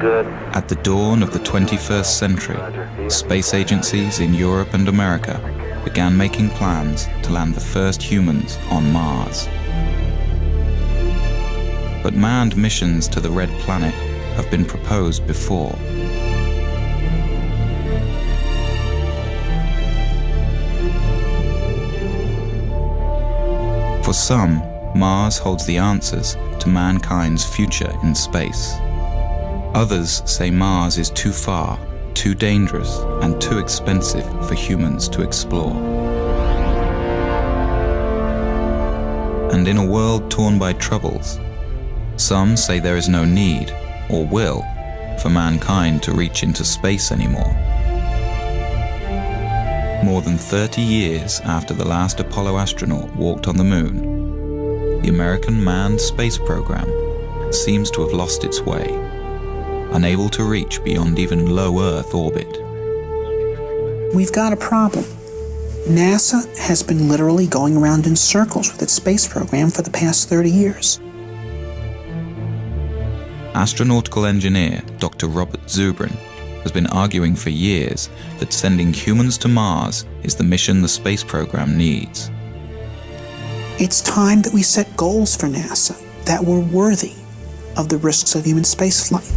At the dawn of the 21st century, space agencies in Europe and America began making plans to land the first humans on Mars. But manned missions to the Red Planet have been proposed before. For some, Mars holds the answers to mankind's future in space. Others say Mars is too far, too dangerous, and too expensive for humans to explore. And in a world torn by troubles, some say there is no need, or will, for mankind to reach into space anymore. More than 30 years after the last Apollo astronaut walked on the moon, the American manned space program seems to have lost its way, unable to reach beyond even low Earth orbit. We've got a problem. NASA has been literally going around in circles with its space program for the past 30 years. Astronautical engineer Dr. Robert Zubrin has been arguing for years that sending humans to Mars is the mission the space program needs. It's time that we set goals for NASA that were worthy of the risks of human spaceflight.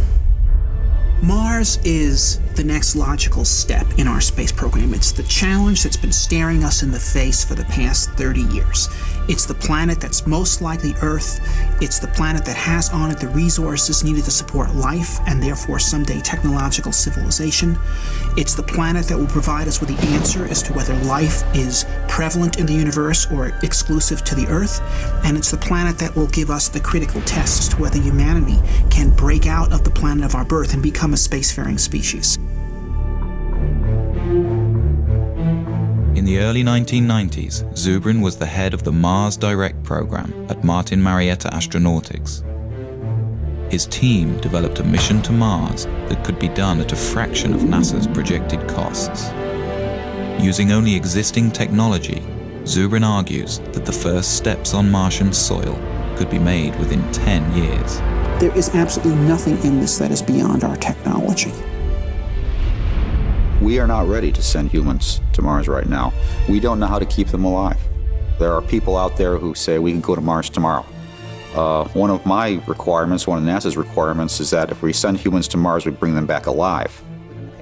Mars is the next logical step in our space program. It's the challenge that's been staring us in the face for the past 30 years. It's the planet that's most likely Earth. It's the planet that has on it the resources needed to support life and therefore someday technological civilization. It's the planet that will provide us with the answer as to whether life is prevalent in the universe or exclusive to the Earth. And it's the planet that will give us the critical test as to whether humanity can break out of the planet of our birth and become a spacefaring species. In the early 1990s, Zubrin was the head of the Mars Direct program at Martin Marietta Astronautics. His team developed a mission to Mars that could be done at a fraction of NASA's projected costs. Using only existing technology, Zubrin argues that the first steps on Martian soil could be made within 10 years. There is absolutely nothing in this that is beyond our technology. We are not ready to send humans to Mars right now. We don't know how to keep them alive. There are people out there who say we can go to Mars tomorrow. One of my requirements, one of NASA's requirements, is that if we send humans to Mars, we bring them back alive.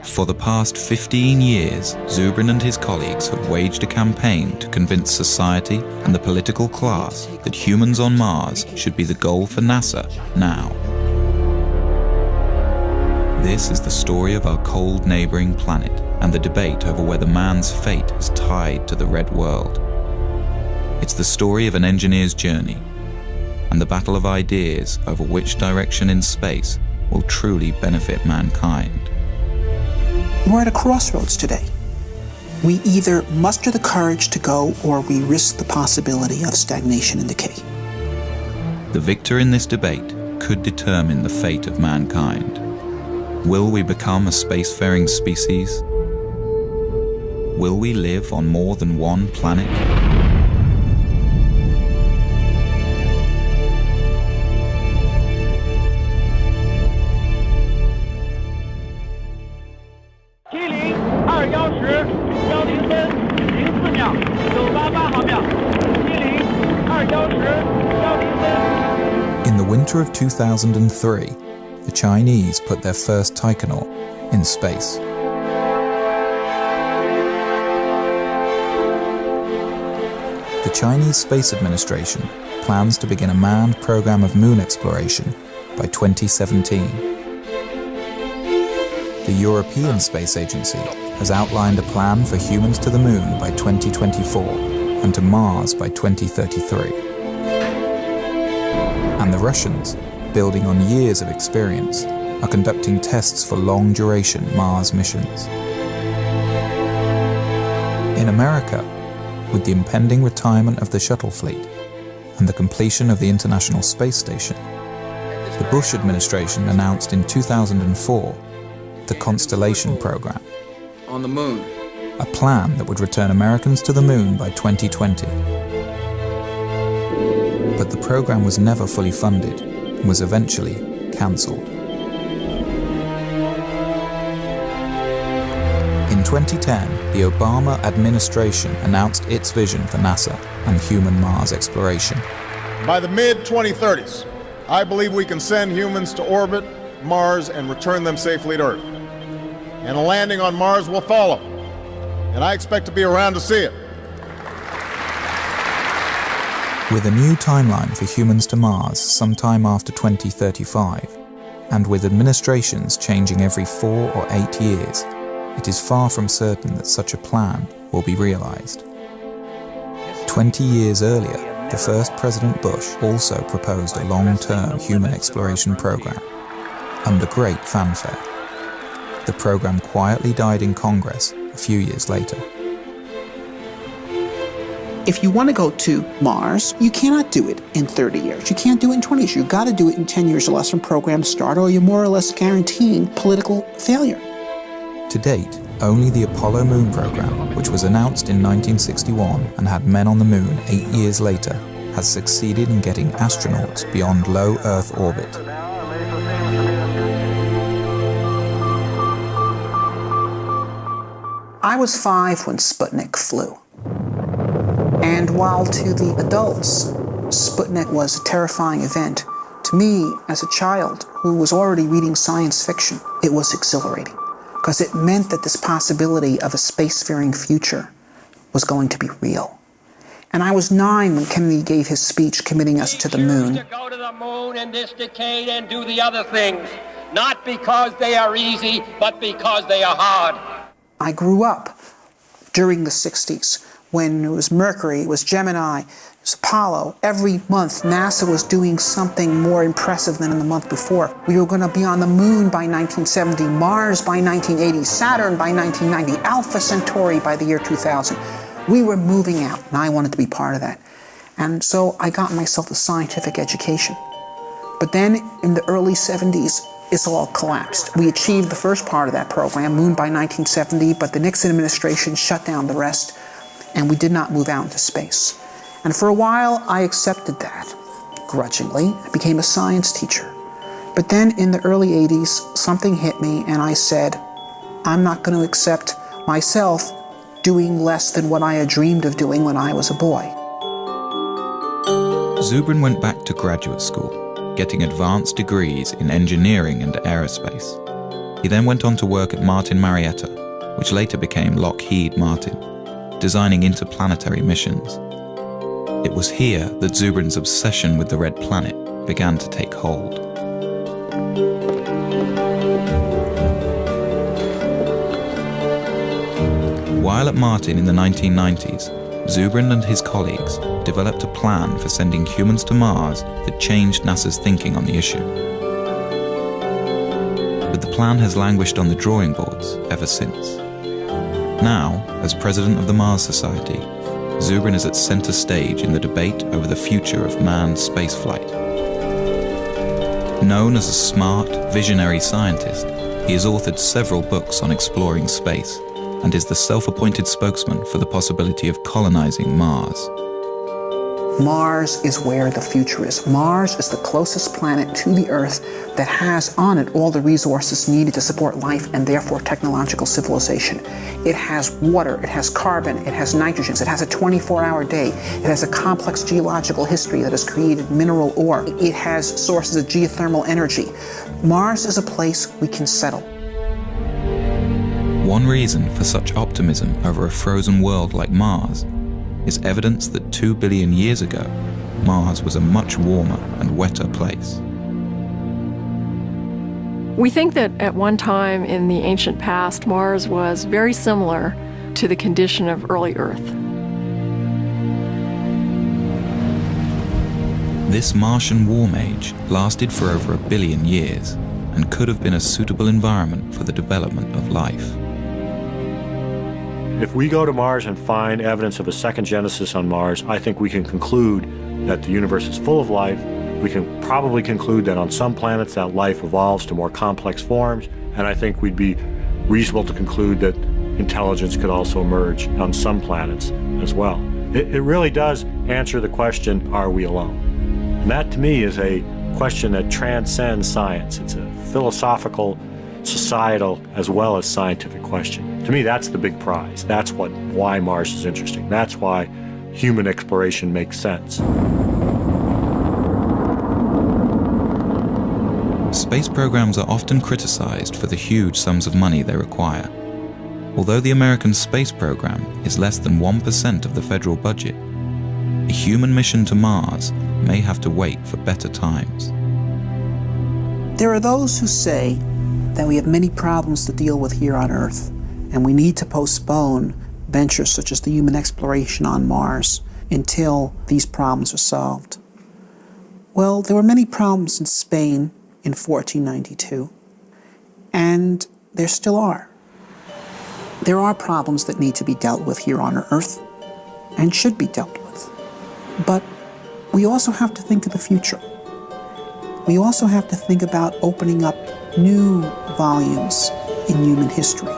For the past 15 years, Zubrin and his colleagues have waged a campaign to convince society and the political class that humans on Mars should be the goal for NASA now. This is the story of our cold neighboring planet and the debate over whether man's fate is tied to the red world. It's the story of an engineer's journey and the battle of ideas over which direction in space will truly benefit mankind. We're at a crossroads today. We either muster the courage to go or we risk the possibility of stagnation and decay. The victor in this debate could determine the fate of mankind. Will we become a spacefaring species? Will we live on more than one planet? In the winter of 2003, the Chinese put their first taikonaut in space. The Chinese Space Administration plans to begin a manned program of moon exploration by 2017. The European Space Agency has outlined a plan for humans to the moon by 2024 and to Mars by 2033. And the Russians, building on years of experience, are conducting tests for long-duration Mars missions. In America, with the impending retirement of the shuttle fleet and the completion of the International Space Station, the Bush administration announced in 2004 the Constellation program, on the moon, a plan that would return Americans to the moon by 2020. But the program was never fully funded and was eventually cancelled. 2010, the Obama administration announced its vision for NASA and human Mars exploration. By the mid-2030s, I believe we can send humans to orbit Mars and return them safely to Earth. And a landing on Mars will follow. And I expect to be around to see it. With a new timeline for humans to Mars sometime after 2035, and with administrations changing every 4 or 8 years, it is far from certain that such a plan will be realized. 20 years earlier, the first President Bush also proposed a long-term human exploration program, under great fanfare. The program quietly died in Congress a few years later. If you want to go to Mars, you cannot do it in 30 years. You can't do it in 20 years. You've got to do it in 10 years or less from program start, or you're more or less guaranteeing political failure. To date, only the Apollo moon program, which was announced in 1961 and had men on the moon 8 years later, has succeeded in getting astronauts beyond low Earth orbit. I was 5 when Sputnik flew. And while to the adults, Sputnik was a terrifying event, to me, as a child who was already reading science fiction, it was exhilarating, because it meant that this possibility of a spacefaring future was going to be real. And I was 9 when Kennedy gave his speech committing us to the moon. To go to the moon in this decade and do the other things, not because they are easy, but because they are hard. I grew up during the 60s, when it was Mercury, it was Gemini, it was Apollo. Every month, NASA was doing something more impressive than in the month before. We were going to be on the moon by 1970, Mars by 1980, Saturn by 1990, Alpha Centauri by the year 2000. We were moving out, and I wanted to be part of that. And so I got myself a scientific education. But then, in the early 70s, it's all collapsed. We achieved the first part of that program, Moon by 1970, but the Nixon administration shut down the rest, and we did not move out into space. And for a while, I accepted that, grudgingly. I became a science teacher. But then in the early 80s, something hit me, and I said, I'm not going to accept myself doing less than what I had dreamed of doing when I was a boy. Zubrin went back to graduate school, getting advanced degrees in engineering and aerospace. He then went on to work at Martin Marietta, which later became Lockheed Martin, designing interplanetary missions. It was here that Zubrin's obsession with the red planet began to take hold. While at Martin in the 1990s, Zubrin and his colleagues developed a plan for sending humans to Mars that changed NASA's thinking on the issue. But the plan has languished on the drawing boards ever since. Now, as president of the Mars Society, Zubrin is at center stage in the debate over the future of manned spaceflight. Known as a smart, visionary scientist, he has authored several books on exploring space and is the self-appointed spokesman for the possibility of colonizing Mars. Mars is where the future is. Mars is the closest planet to the Earth that has on it all the resources needed to support life and therefore technological civilization. It has water, it has carbon, it has nitrogen, it has a 24-hour day, it has a complex geological history that has created mineral ore, it has sources of geothermal energy. Mars is a place we can settle. One reason for such optimism over a frozen world like Mars is evidence that 2 billion years ago, Mars was a much warmer and wetter place. We think that at one time in the ancient past, Mars was very similar to the condition of early Earth. This Martian warm age lasted for over 1 billion years and could have been a suitable environment for the development of life. If we go to Mars and find evidence of a second genesis on Mars, I think we can conclude that the universe is full of life. We can probably conclude that on some planets that life evolves to more complex forms, and I think we'd be reasonable to conclude that intelligence could also emerge on some planets as well. It really does answer the question, are we alone? And that to me is a question that transcends science. It's a philosophical societal as well as scientific question. To me, that's the big prize. That's why Mars is interesting. That's why human exploration makes sense. Space programs are often criticized for the huge sums of money they require. Although the American space program is less than 1% of the federal budget, a human mission to Mars may have to wait for better times. There are those who say that we have many problems to deal with here on Earth, and we need to postpone ventures such as the human exploration on Mars until these problems are solved. Well, there were many problems in Spain in 1492, and there still are. There are problems that need to be dealt with here on Earth, and should be dealt with. But we also have to think of the future. We also have to think about opening up new volumes in human history.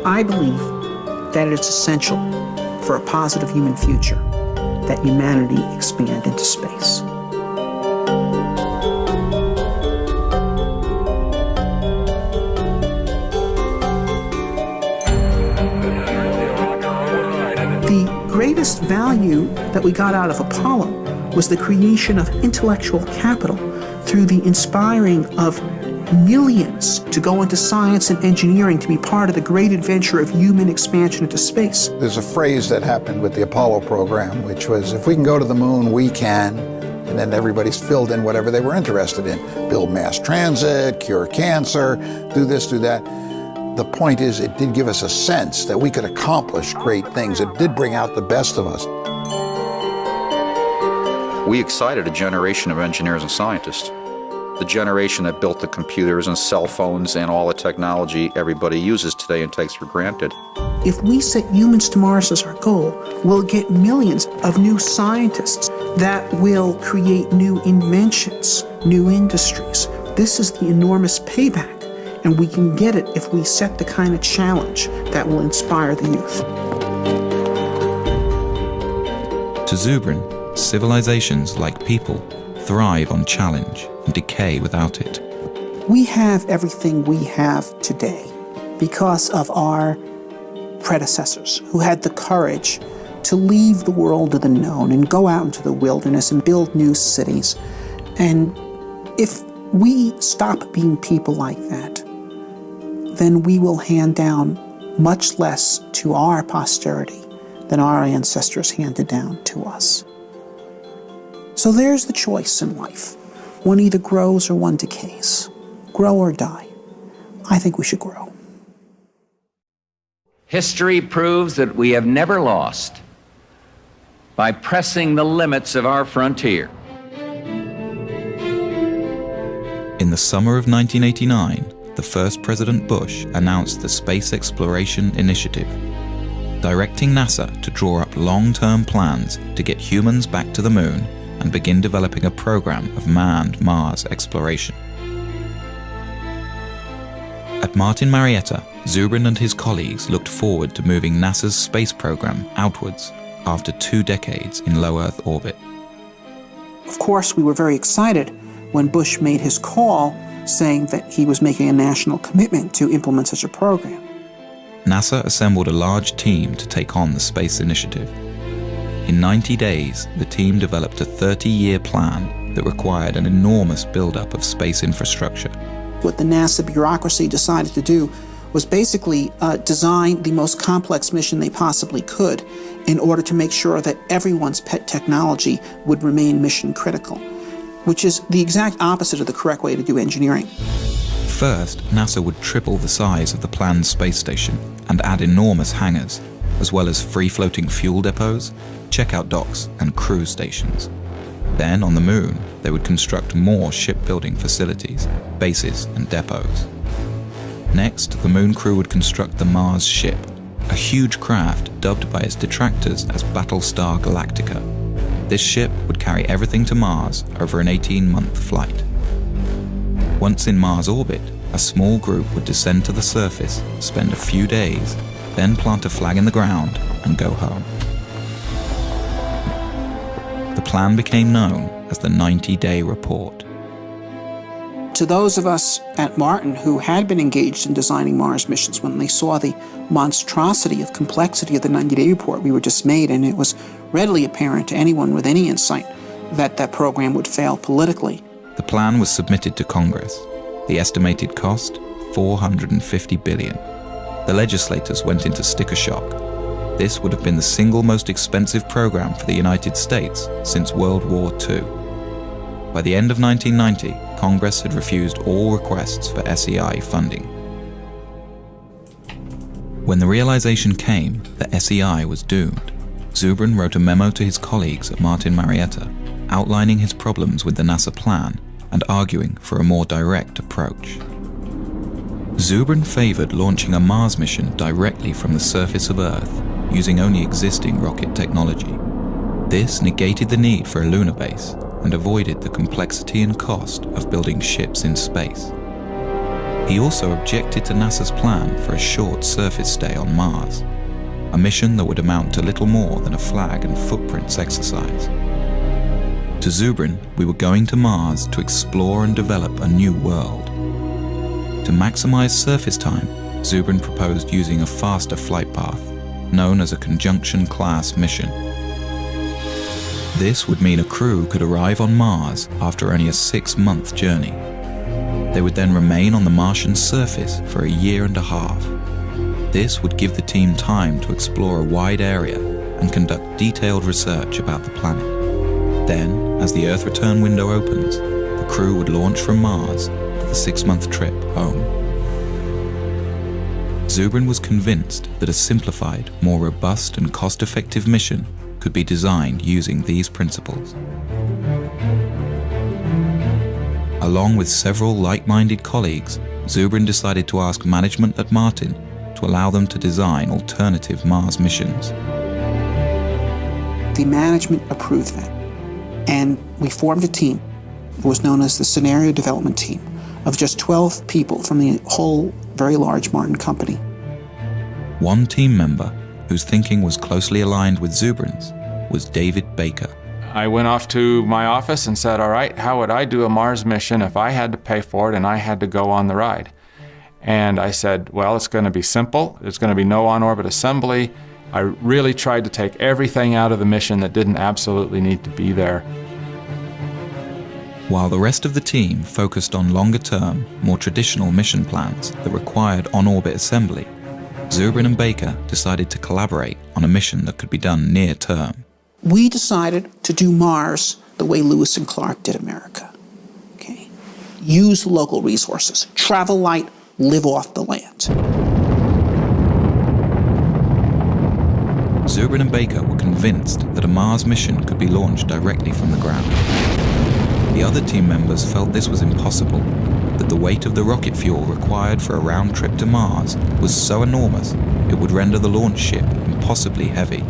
I believe that it's essential for a positive human future that humanity expand into space. The greatest value that we got out of Apollo was the creation of intellectual capital through the inspiring of millions to go into science and engineering to be part of the great adventure of human expansion into space. There's a phrase that happened with the Apollo program, which was, if we can go to the moon, we can. And then everybody's filled in whatever they were interested in. Build mass transit, cure cancer, do this, do that. The point is, it did give us a sense that we could accomplish great things. It did bring out the best of us. We excited a generation of engineers and scientists. The generation that built the computers and cell phones and all the technology everybody uses today and takes for granted. If we set humans to Mars as our goal, we'll get millions of new scientists that will create new inventions, new industries. This is the enormous payback, and we can get it if we set the kind of challenge that will inspire the youth. To Zubrin, civilizations, like people, thrive on challenge and decay without it. We have everything we have today because of our predecessors who had the courage to leave the world of the known and go out into the wilderness and build new cities. And if we stop being people like that, then we will hand down much less to our posterity than our ancestors handed down to us. So there's the choice in life. One either grows or one decays. Grow or die. I think we should grow. History proves that we have never lost by pressing the limits of our frontier. In the summer of 1989, the first President Bush announced the Space Exploration Initiative, directing NASA to draw up long-term plans to get humans back to the moon and begin developing a program of manned Mars exploration. At Martin Marietta, Zubrin and his colleagues looked forward to moving NASA's space program outwards after 2 decades in low Earth orbit. Of course, we were very excited when Bush made his call saying that he was making a national commitment to implement such a program. NASA assembled a large team to take on the space initiative. In 90 days, the team developed a 30-year plan that required an enormous buildup of space infrastructure. What the NASA bureaucracy decided to do was basically design the most complex mission they possibly could in order to make sure that everyone's pet technology would remain mission critical, which is the exact opposite of the correct way to do engineering. First, NASA would triple the size of the planned space station and add enormous hangars, as well as free-floating fuel depots, checkout docks, and crew stations. Then, on the moon, they would construct more shipbuilding facilities, bases, and depots. Next, the moon crew would construct the Mars ship, a huge craft dubbed by its detractors as Battlestar Galactica. This ship would carry everything to Mars over an 18-month flight. Once in Mars orbit, a small group would descend to the surface, spend a few days, then plant a flag in the ground and go home. The plan became known as the 90-day report. To those of us at Martin who had been engaged in designing Mars missions, when they saw the monstrosity of complexity of the 90-day report, we were dismayed, and it was readily apparent to anyone with any insight that that program would fail politically. The plan was submitted to Congress. The estimated cost, $450 billion. The legislators went into sticker shock. This would have been the single most expensive program for the United States since World War II. By the end of 1990, Congress had refused all requests for SEI funding. When the realization came that SEI was doomed, Zubrin wrote a memo to his colleagues at Martin Marietta, outlining his problems with the NASA plan and arguing for a more direct approach. Zubrin favored launching a Mars mission directly from the surface of Earth, using only existing rocket technology. This negated the need for a lunar base and avoided the complexity and cost of building ships in space. He also objected to NASA's plan for a short surface stay on Mars, a mission that would amount to little more than a flag and footprints exercise. To Zubrin, we were going to Mars to explore and develop a new world. To maximize surface time, Zubrin proposed using a faster flight path, known as a conjunction-class mission. This would mean a crew could arrive on Mars after only a 6-month journey. They would then remain on the Martian surface for a year and a half. This would give the team time to explore a wide area and conduct detailed research about the planet. Then, as the Earth return window opens, the crew would launch from Mars for the 6-month trip home. Zubrin was convinced that a simplified, more robust and cost-effective mission could be designed using these principles. Along with several like-minded colleagues, Zubrin decided to ask management at Martin to allow them to design alternative Mars missions. The management approved that, and we formed a team. It was known as the Scenario Development Team, of just 12 people from the whole very large Martin company. One team member whose thinking was closely aligned with Zubrin's was David Baker. I went off to my office and said, all right, how would I do a Mars mission if I had to pay for it and I had to go on the ride? And I said, well, it's going to be simple. There's going to be no on-orbit assembly. I really tried to take everything out of the mission that didn't absolutely need to be there. While the rest of the team focused on longer-term, more traditional mission plans that required on-orbit assembly, Zubrin and Baker decided to collaborate on a mission that could be done near-term. We decided to do Mars the way Lewis and Clark did America. Okay? Use local resources, travel light, live off the land. Zubrin and Baker were convinced that a Mars mission could be launched directly from the ground. The other team members felt this was impossible, that the weight of the rocket fuel required for a round trip to Mars was so enormous it would render the launch ship impossibly heavy.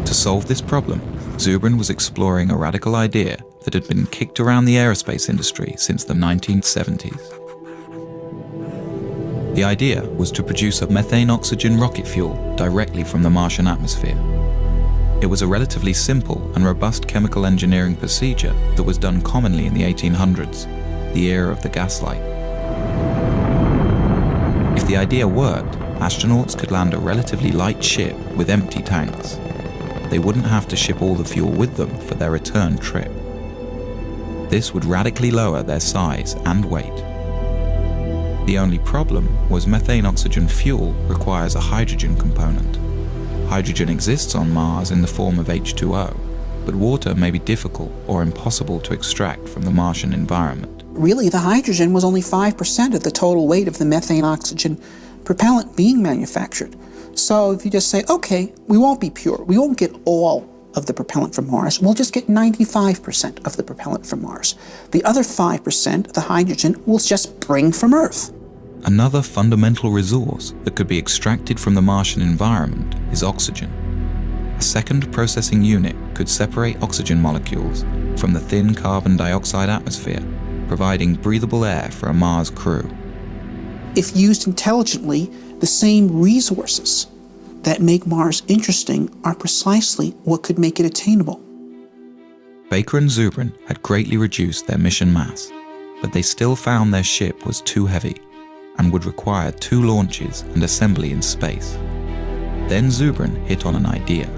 To solve this problem, Zubrin was exploring a radical idea that had been kicked around the aerospace industry since the 1970s. The idea was to produce a methane-oxygen rocket fuel directly from the Martian atmosphere. It was a relatively simple and robust chemical engineering procedure that was done commonly in the 1800s, the era of the gaslight. If the idea worked, astronauts could land a relatively light ship with empty tanks. They wouldn't have to ship all the fuel with them for their return trip. This would radically lower their size and weight. The only problem was methane-oxygen fuel requires a hydrogen component. Hydrogen exists on Mars in the form of H2O, but water may be difficult or impossible to extract from the Martian environment. Really, the hydrogen was only 5% of the total weight of the methane-oxygen propellant being manufactured. So if you just say, okay, we won't be pure, we won't get all of the propellant from Mars, we'll just get 95% of the propellant from Mars. The other 5%, the hydrogen, we'll just bring from Earth. Another fundamental resource that could be extracted from the Martian environment is oxygen. A second processing unit could separate oxygen molecules from the thin carbon dioxide atmosphere, providing breathable air for a Mars crew. If used intelligently, The same resources that make Mars interesting are precisely what could make it attainable. Baker and Zubrin had greatly reduced their mission mass, but they still found their ship was too heavy and would require 2 launches and assembly in space. Then Zubrin hit on an idea.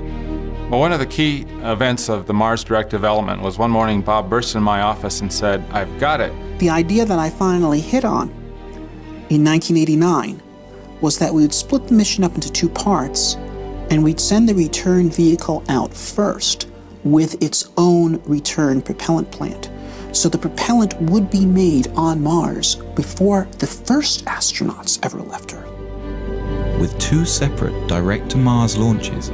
Well, one of the key events of the Mars Direct development was one morning Bob burst in my office and said, "I've got it." The idea that I finally hit on in 1989 was that we would split the mission up into 2 parts, and we'd send the return vehicle out first with its own return propellant plant. So the propellant would be made on Mars before the first astronauts ever left Earth. With 2 separate direct-to-Mars launches,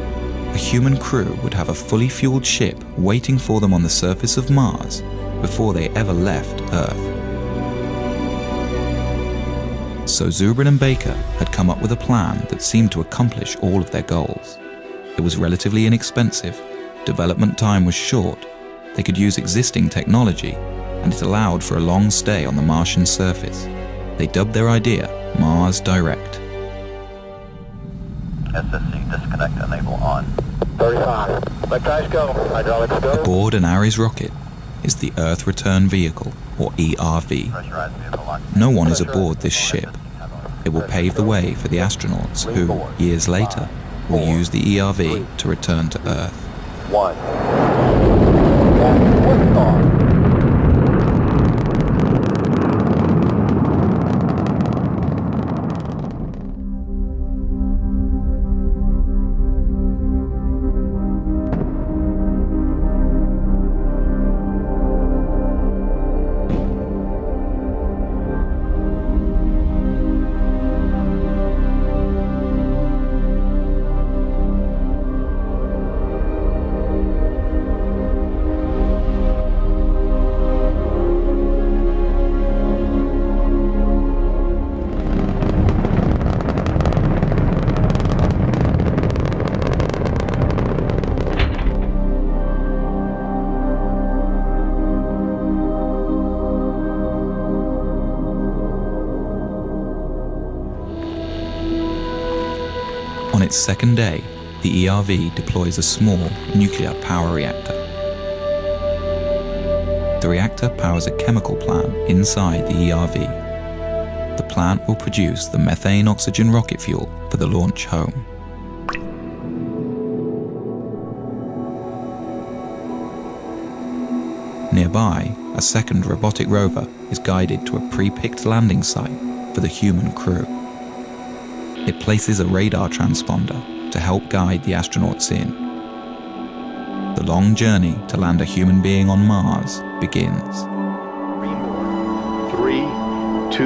a human crew would have a fully fueled ship waiting for them on the surface of Mars before they ever left Earth. So Zubrin and Baker had come up with a plan that seemed to accomplish all of their goals. It was relatively inexpensive, development time was short, they could use existing technology, and it allowed for a long stay on the Martian surface. They dubbed their idea Mars Direct. SSC disconnect enable on. 35. Let guys go. Hydraulics go. Aboard an Ares rocket is the Earth Return Vehicle, or ERV. Pressurized vehicle on. No one is aboard this ship. It will pave the way for the astronauts who, years later, will use the ERV to return to Earth. 1. Liftoff. On its second day, the ERV deploys a small nuclear power reactor. The reactor powers a chemical plant inside the ERV. The plant will produce the methane-oxygen rocket fuel for the launch home. Nearby, a second robotic rover is guided to a pre-picked landing site for the human crew. It places a radar transponder to help guide the astronauts in. The long journey to land a human being on Mars begins. 3, 2,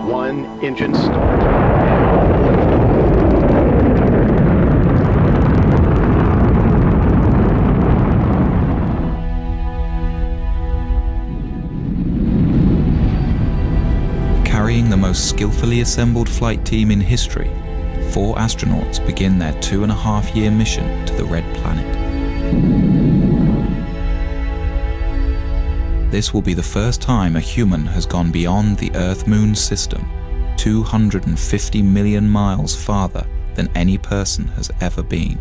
1, engine start. Carrying the most skillfully assembled flight team in history, 4 astronauts begin their 2.5-year mission to the Red Planet. This will be the first time a human has gone beyond the Earth-Moon system, 250 million miles farther than any person has ever been.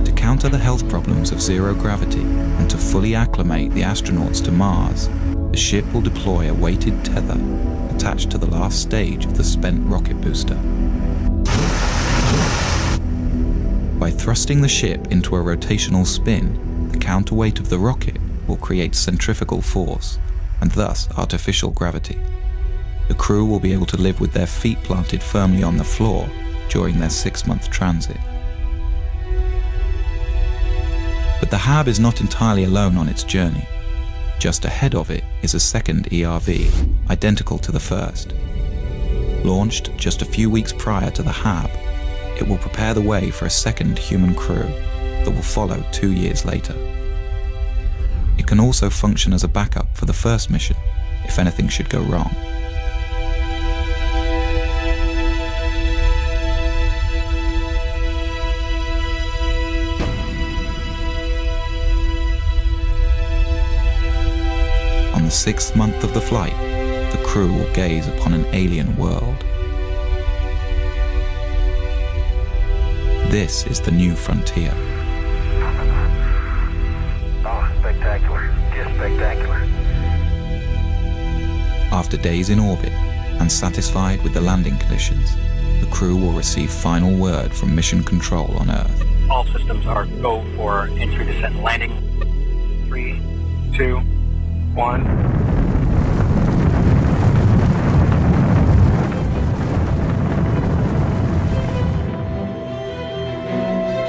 To counter the health problems of zero gravity and to fully acclimate the astronauts to Mars, the ship will deploy a weighted tether attached to the last stage of the spent rocket booster. By thrusting the ship into a rotational spin, the counterweight of the rocket will create centrifugal force and thus artificial gravity. The crew will be able to live with their feet planted firmly on the floor during their 6-month transit. But the HAB is not entirely alone on its journey. Just ahead of it is a second ERV, identical to the first. Launched just a few weeks prior to the HAB, it will prepare the way for a second human crew that will follow 2 years later. It can also function as a backup for the first mission if anything should go wrong. On the 6th month of the flight, the crew will gaze upon an alien world. This is the new frontier. Oh, spectacular. Just spectacular. After days in orbit and satisfied with the landing conditions, the crew will receive final word from Mission Control on Earth. All systems are go for entry, descent, and landing. 3, 2, 1.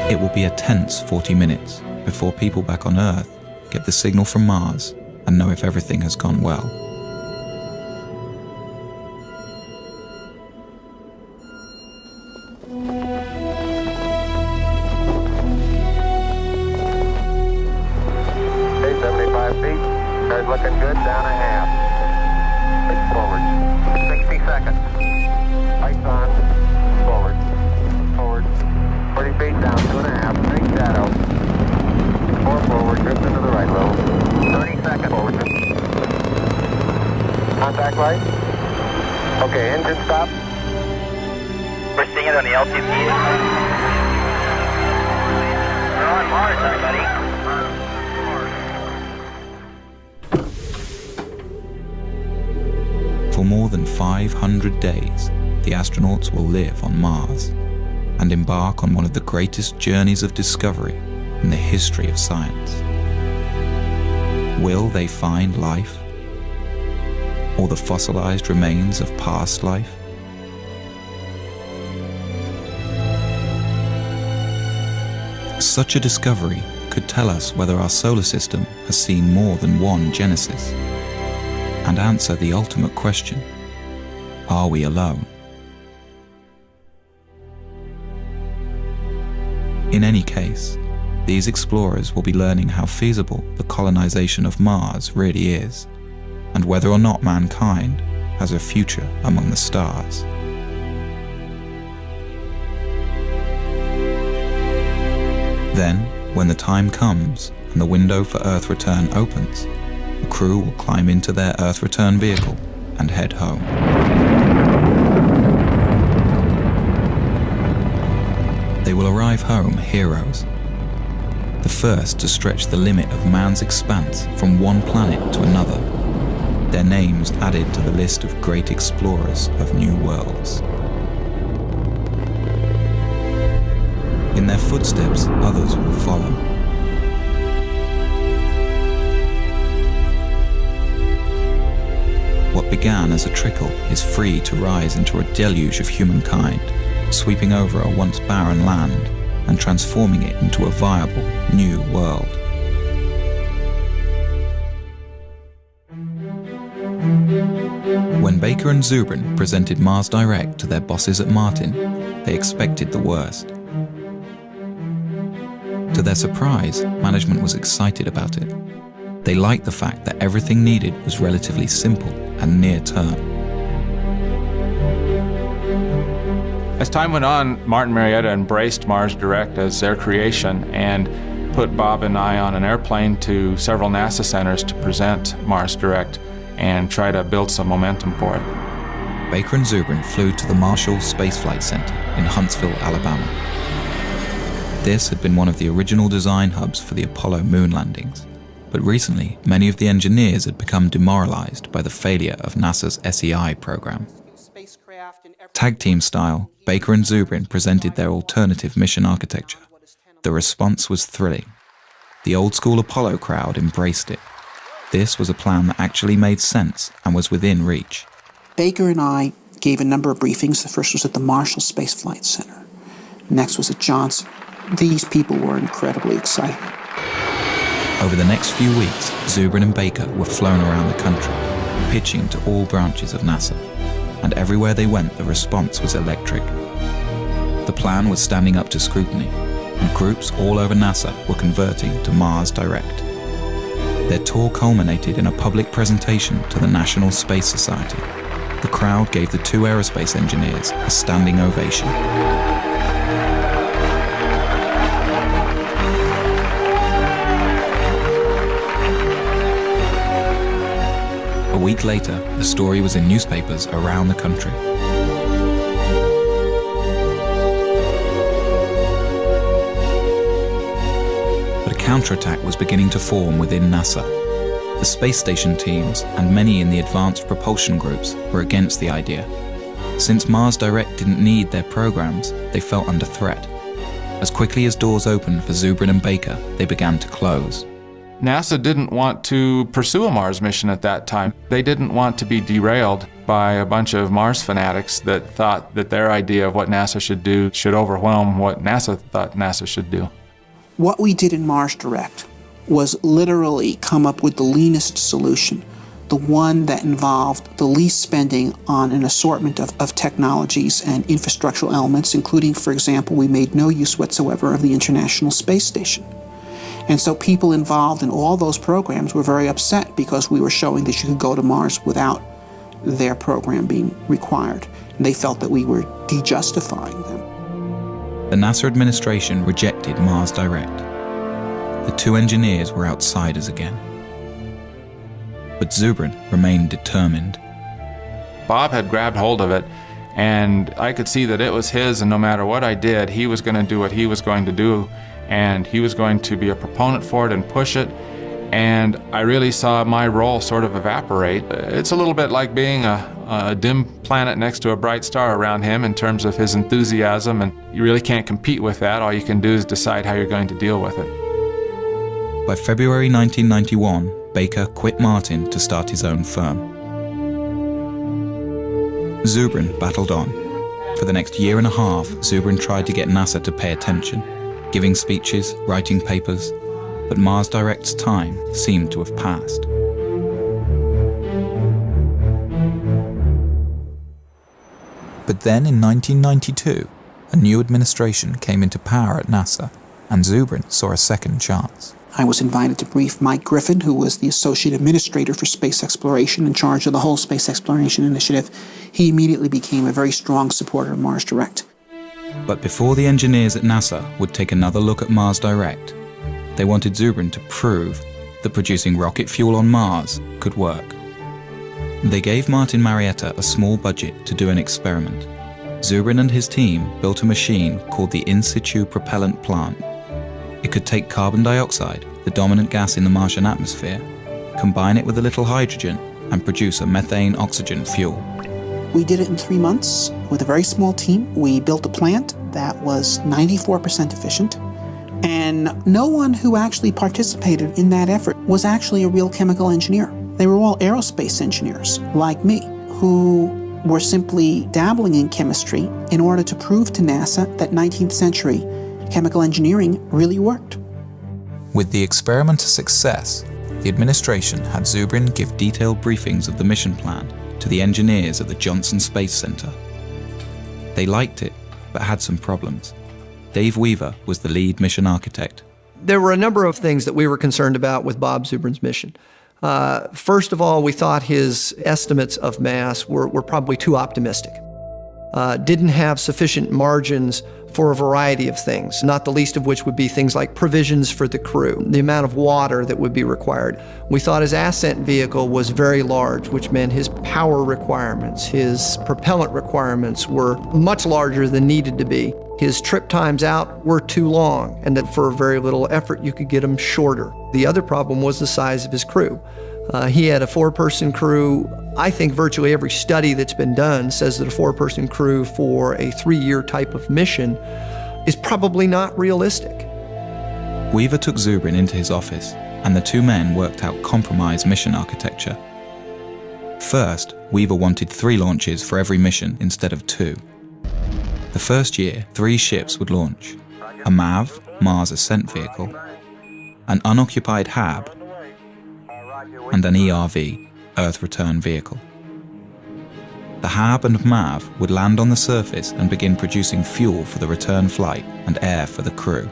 It will be a tense 40 minutes before people back on Earth get the signal from Mars and know if everything has gone well. Okay, 75 feet. Cars looking good, down a half. Forward. 60 seconds. Lights on. Forward. Forward. 40 feet down, 2.5. Big shadow. 4 forward, drift into the right a little. 30 seconds forward. Contact light. Okay, engine stop. We're seeing it on the LTP. We're on Mars, everybody. For more than 500 days, the astronauts will live on Mars and embark on one of the greatest journeys of discovery in the history of science. Will they find life? Or the fossilized remains of past life? Such a discovery could tell us whether our solar system has seen more than one genesis, and answer the ultimate question: are we alone? In any case, these explorers will be learning how feasible the colonization of Mars really is, and whether or not mankind has a future among the stars. Then, when the time comes and the window for Earth return opens, the crew will climb into their Earth return vehicle and head home. They will arrive home heroes, the first to stretch the limit of man's expanse from one planet to another, their names added to the list of great explorers of new worlds. In their footsteps, others will follow. What began as a trickle is free to rise into a deluge of humankind, sweeping over a once barren land and transforming it into a viable new world. When Baker and Zubrin presented Mars Direct to their bosses at Martin, they expected the worst. To their surprise, management was excited about it. They liked the fact that everything needed was relatively simple and near-term. As time went on, Martin Marietta embraced Mars Direct as their creation and put Bob and I on an airplane to several NASA centers to present Mars Direct and try to build some momentum for it. Baker and Zubrin flew to the Marshall Space Flight Center in Huntsville, Alabama. This had been one of the original design hubs for the Apollo moon landings, but recently many of the engineers had become demoralized by the failure of NASA's SEI program. Tag team style, Baker and Zubrin presented their alternative mission architecture. The response was thrilling. The old-school Apollo crowd embraced it. This was a plan that actually made sense and was within reach. Baker and I gave a number of briefings. The first was at the Marshall Space Flight Center. Next was at Johnson. These people were incredibly excited. Over the next few weeks, Zubrin and Baker were flown around the country, pitching to all branches of NASA. And everywhere they went, the response was electric. The plan was standing up to scrutiny, and groups all over NASA were converting to Mars Direct. Their tour culminated in a public presentation to the National Space Society. The crowd gave the two aerospace engineers a standing ovation. A week later, the story was in newspapers around the country. But a counterattack was beginning to form within NASA. The space station teams and many in the advanced propulsion groups were against the idea. Since Mars Direct didn't need their programs, they felt under threat. As quickly as doors opened for Zubrin and Baker, they began to close. NASA didn't want to pursue a Mars mission at that time. They didn't want to be derailed by a bunch of Mars fanatics that thought that their idea of what NASA should do should overwhelm what NASA thought NASA should do. What we did in Mars Direct was literally come up with the leanest solution, the one that involved the least spending on an assortment of technologies and infrastructural elements, including, for example, we made no use whatsoever of the International Space Station. And so people involved in all those programs were very upset because we were showing that you could go to Mars without their program being required. And they felt that we were de-justifying them. The NASA administration rejected Mars Direct. The two engineers were outsiders again. But Zubrin remained determined. Bob had grabbed hold of it, and I could see that it was his, and no matter what I did, he was going to do what he was going to do. And he was going to be a proponent for it and push it, and I really saw my role sort of evaporate. It's a little bit like being a dim planet next to a bright star around him in terms of his enthusiasm, and you really can't compete with that. All you can do is decide how you're going to deal with it. By February 1991, Baker quit Martin to start his own firm. Zubrin battled on. For the next year and a half, Zubrin tried to get NASA to pay attention, giving speeches, writing papers, but Mars Direct's time seemed to have passed. But then in 1992, a new administration came into power at NASA, and Zubrin saw a second chance. I was invited to brief Mike Griffin, who was the Associate Administrator for Space Exploration in charge of the whole Space Exploration Initiative. He immediately became a very strong supporter of Mars Direct. But before the engineers at NASA would take another look at Mars Direct, they wanted Zubrin to prove that producing rocket fuel on Mars could work. They gave Martin Marietta a small budget to do an experiment. Zubrin and his team built a machine called the In Situ Propellant Plant. It could take carbon dioxide, the dominant gas in the Martian atmosphere, combine it with a little hydrogen, and produce a methane-oxygen fuel. We did it in 3 months with a very small team. We built a plant that was 94% efficient, and no one who actually participated in that effort was actually a real chemical engineer. They were all aerospace engineers, like me, who were simply dabbling in chemistry in order to prove to NASA that 19th century chemical engineering really worked. With the experiment a success, the administration had Zubrin give detailed briefings of the mission plan to the engineers at the Johnson Space Center. They liked it, but had some problems. Dave Weaver was the lead mission architect. There were a number of things that we were concerned about with Bob Zubrin's mission. First of all, we thought his estimates of mass were probably too optimistic. Didn't have sufficient margins for a variety of things, not the least of which would be things like provisions for the crew, the amount of water that would be required. We thought his ascent vehicle was very large, which meant his power requirements, his propellant requirements were much larger than needed to be. His trip times out were too long, and that for very little effort you could get them shorter. The other problem was the size of his crew. He had a 4-person crew. I think virtually every study that's been done says that a 4-person crew for a 3-year type of mission is probably not realistic. Weaver took Zubrin into his office, and the two men worked out compromise mission architecture. First, Weaver wanted 3 launches for every mission instead of 2. The first year, 3 ships would launch: a MAV, Mars Ascent Vehicle, an unoccupied HAB, and an ERV, Earth Return Vehicle. The HAB and MAV would land on the surface and begin producing fuel for the return flight and air for the crew.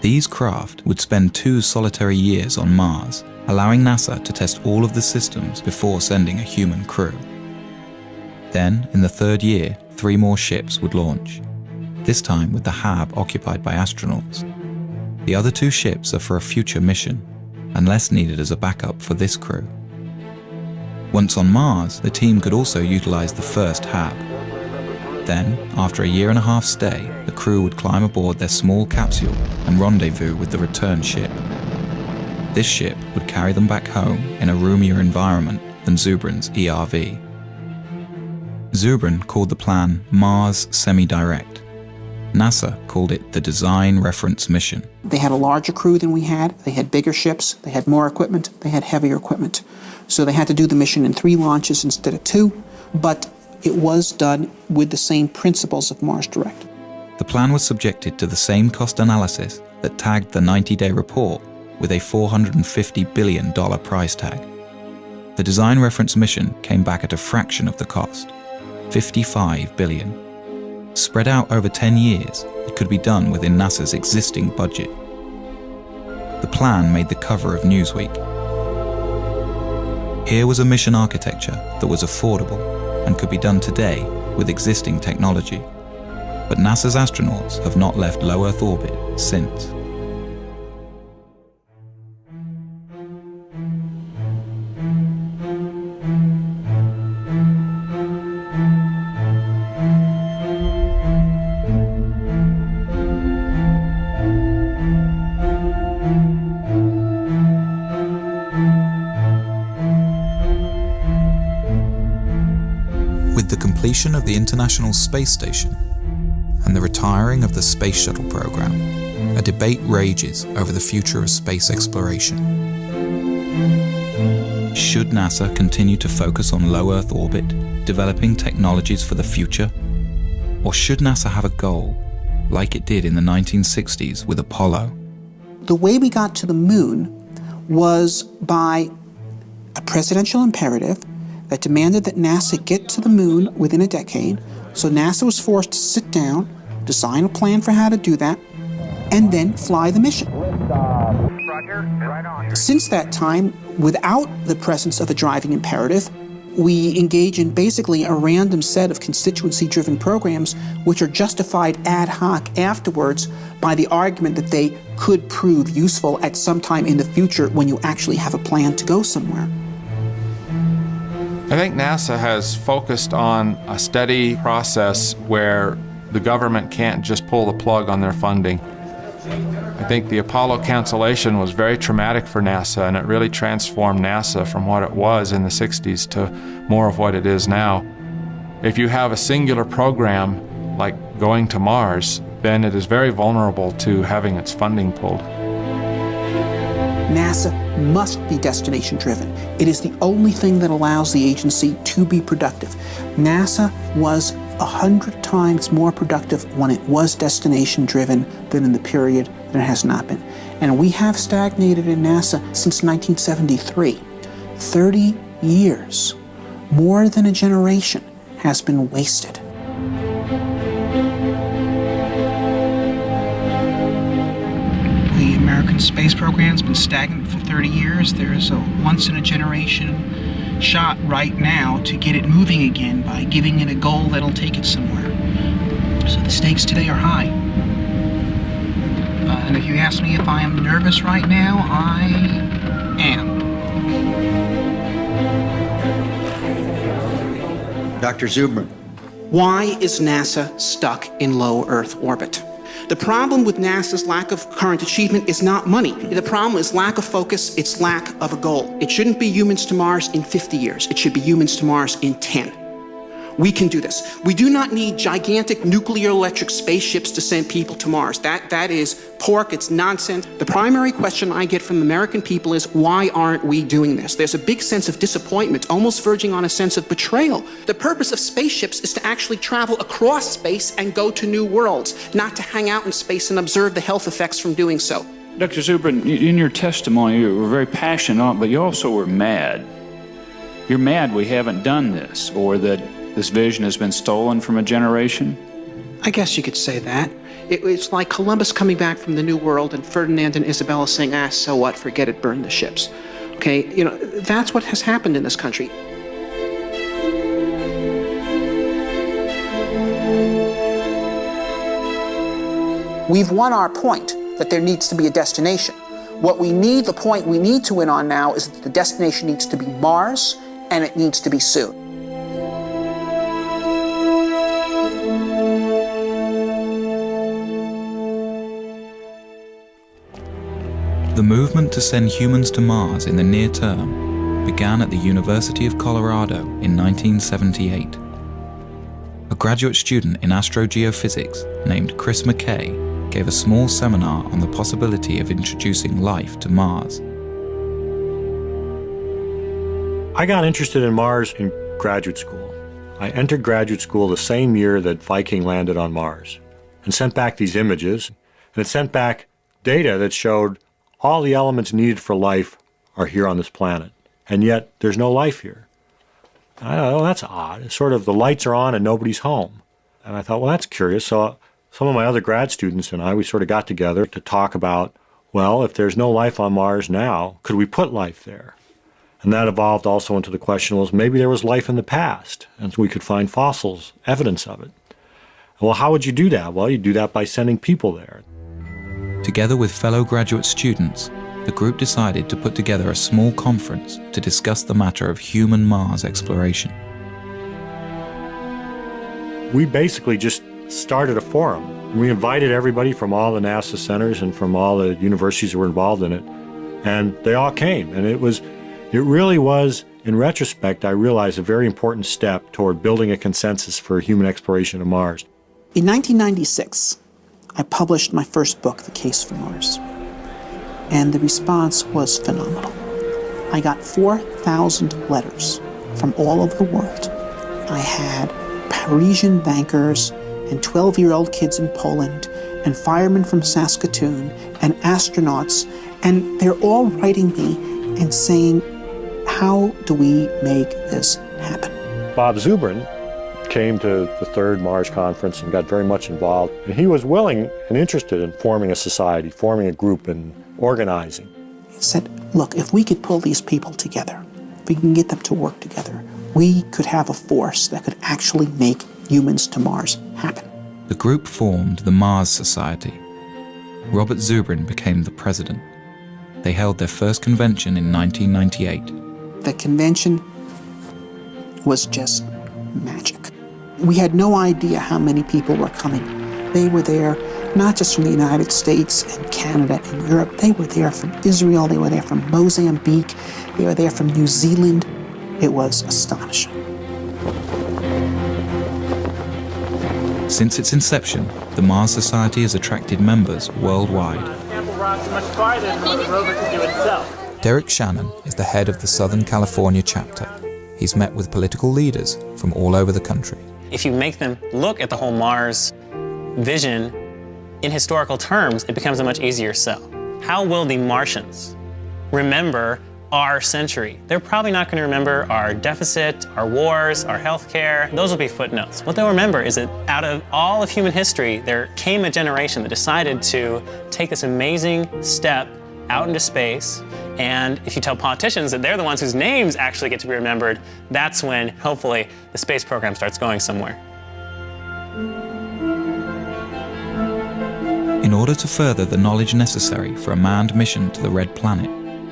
These craft would spend 2 solitary years on Mars, allowing NASA to test all of the systems before sending a human crew. Then, in the 3rd year, 3 more ships would launch, this time with the HAB occupied by astronauts. The other 2 ships are for a future mission, unless needed as a backup for this crew. Once on Mars, the team could also utilize the first HAB. Then, after a 1.5-year stay, the crew would climb aboard their small capsule and rendezvous with the return ship. This ship would carry them back home in a roomier environment than Zubrin's ERV. Zubrin called the plan Mars Semi-Direct. NASA called it the Design Reference Mission. They had a larger crew than we had. They had bigger ships. They had more equipment. They had heavier equipment. So they had to do the mission in 3 launches instead of 2, but it was done with the same principles of Mars Direct. The plan was subjected to the same cost analysis that tagged the 90-day report with a $450 billion price tag. The Design Reference Mission came back at a fraction of the cost, $55 billion. Spread out over 10 years, it could be done within NASA's existing budget. The plan made the cover of Newsweek. Here was a mission architecture that was affordable and could be done today with existing technology. But NASA's astronauts have not left low Earth orbit since. With the completion of the International Space Station and the retiring of the Space Shuttle program, a debate rages over the future of space exploration. Should NASA continue to focus on low Earth orbit, developing technologies for the future? Or should NASA have a goal, like it did in the 1960s with Apollo? The way we got to the moon was by a presidential imperative that demanded that NASA get to the moon within a decade. So NASA was forced to sit down, design a plan for how to do that, and then fly the mission. Since that time, without the presence of a driving imperative, we engage in basically a random set of constituency-driven programs which are justified ad hoc afterwards by the argument that they could prove useful at some time in the future when you actually have a plan to go somewhere. I think NASA has focused on a steady process where the government can't just pull the plug on their funding. I think the Apollo cancellation was very traumatic for NASA, and it really transformed NASA from what it was in the 60s to more of what it is now. If you have a singular program like going to Mars, then it is very vulnerable to having its funding pulled. NASA must be destination-driven. It is the only thing that allows the agency to be productive. NASA was 100 times more productive when it was destination-driven than in the period that it has not been. And we have stagnated in NASA since 1973. 30 years, more than a generation, has been wasted. The American space program's been stagnant for 30 years. There's a once-in-a-generation shot right now to get it moving again by giving it a goal that'll take it somewhere. So the stakes today are high. And if you ask me if I am nervous right now, I am. Dr. Zubrin. Why is NASA stuck in low Earth orbit? The problem with NASA's lack of current achievement is not money. The problem is lack of focus, it's lack of a goal. It shouldn't be humans to Mars in 50 years. It should be humans to Mars in 10. We can do this. We do not need gigantic nuclear electric spaceships to send people to Mars. That is pork, it's nonsense. The primary question I get from American people is, why aren't we doing this? There's a big sense of disappointment, almost verging on a sense of betrayal. The purpose of spaceships is to actually travel across space and go to new worlds, not to hang out in space and observe the health effects from doing so. Dr. Zubrin, in your testimony, you were very passionate, but you also were mad. You're mad we haven't done this, or that this vision has been stolen from a generation? I guess you could say that. It's like Columbus coming back from the New World and Ferdinand and Isabella saying, so what, forget it, burn the ships. Okay, that's what has happened in this country. We've won our point that there needs to be a destination. The point we need to win on now is that the destination needs to be Mars, and it needs to be soon. The movement to send humans to Mars in the near term began at the University of Colorado in 1978. A graduate student in astrogeophysics named Chris McKay gave a small seminar on the possibility of introducing life to Mars. I got interested in Mars in graduate school. I entered graduate school the same year that Viking landed on Mars and sent back these images, and it sent back data that showed all the elements needed for life are here on this planet, and yet there's no life here. And I thought, oh, that's odd. It's sort of the lights are on and nobody's home. And I thought, well, that's curious. So some of my other grad students and I, we sort of got together to talk about, well, if there's no life on Mars now, could we put life there? And that evolved also into the question, well, maybe there was life in the past, and we could find fossils, evidence of it. Well, how would you do that? Well, you do that by sending people there. Together with fellow graduate students, the group decided to put together a small conference to discuss the matter of human Mars exploration. We basically just started a forum. We invited everybody from all the NASA centers and from all the universities that were involved in it, and they all came. And it really was, in retrospect, I realized a very important step toward building a consensus for human exploration of Mars. In 1996, I published my first book, The Case for Mars, and the response was phenomenal. I got 4,000 letters from all over the world. I had Parisian bankers and 12-year-old kids in Poland and firemen from Saskatoon and astronauts, and they're all writing me and saying, how do we make this happen? Bob Zubrin came to the third Mars conference and got very much involved. And he was willing and interested in forming a society, forming a group and organizing. He said, look, if we could pull these people together, if we can get them to work together, we could have a force that could actually make humans to Mars happen. The group formed the Mars Society. Robert Zubrin became the president. They held their first convention in 1998. The convention was just magic. We had no idea how many people were coming. They were there not just from the United States and Canada and Europe. They were there from Israel. They were there from Mozambique. They were there from New Zealand. It was astonishing. Since its inception, the Mars Society has attracted members worldwide. Derek Shannon is the head of the Southern California chapter. He's met with political leaders from all over the country. If you make them look at the whole Mars vision in historical terms, it becomes a much easier sell. How will the Martians remember our century? They're probably not going to remember our deficit, our wars, our healthcare. Those will be footnotes. What they'll remember is that out of all of human history, there came a generation that decided to take this amazing step out into space. And if you tell politicians that they're the ones whose names actually get to be remembered, that's when, hopefully, the space program starts going somewhere. In order to further the knowledge necessary for a manned mission to the Red Planet,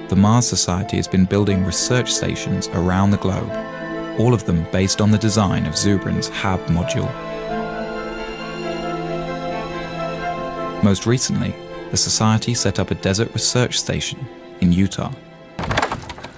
the Mars Society has been building research stations around the globe, all of them based on the design of Zubrin's HAB module. Most recently, the Society set up a desert research station in Utah.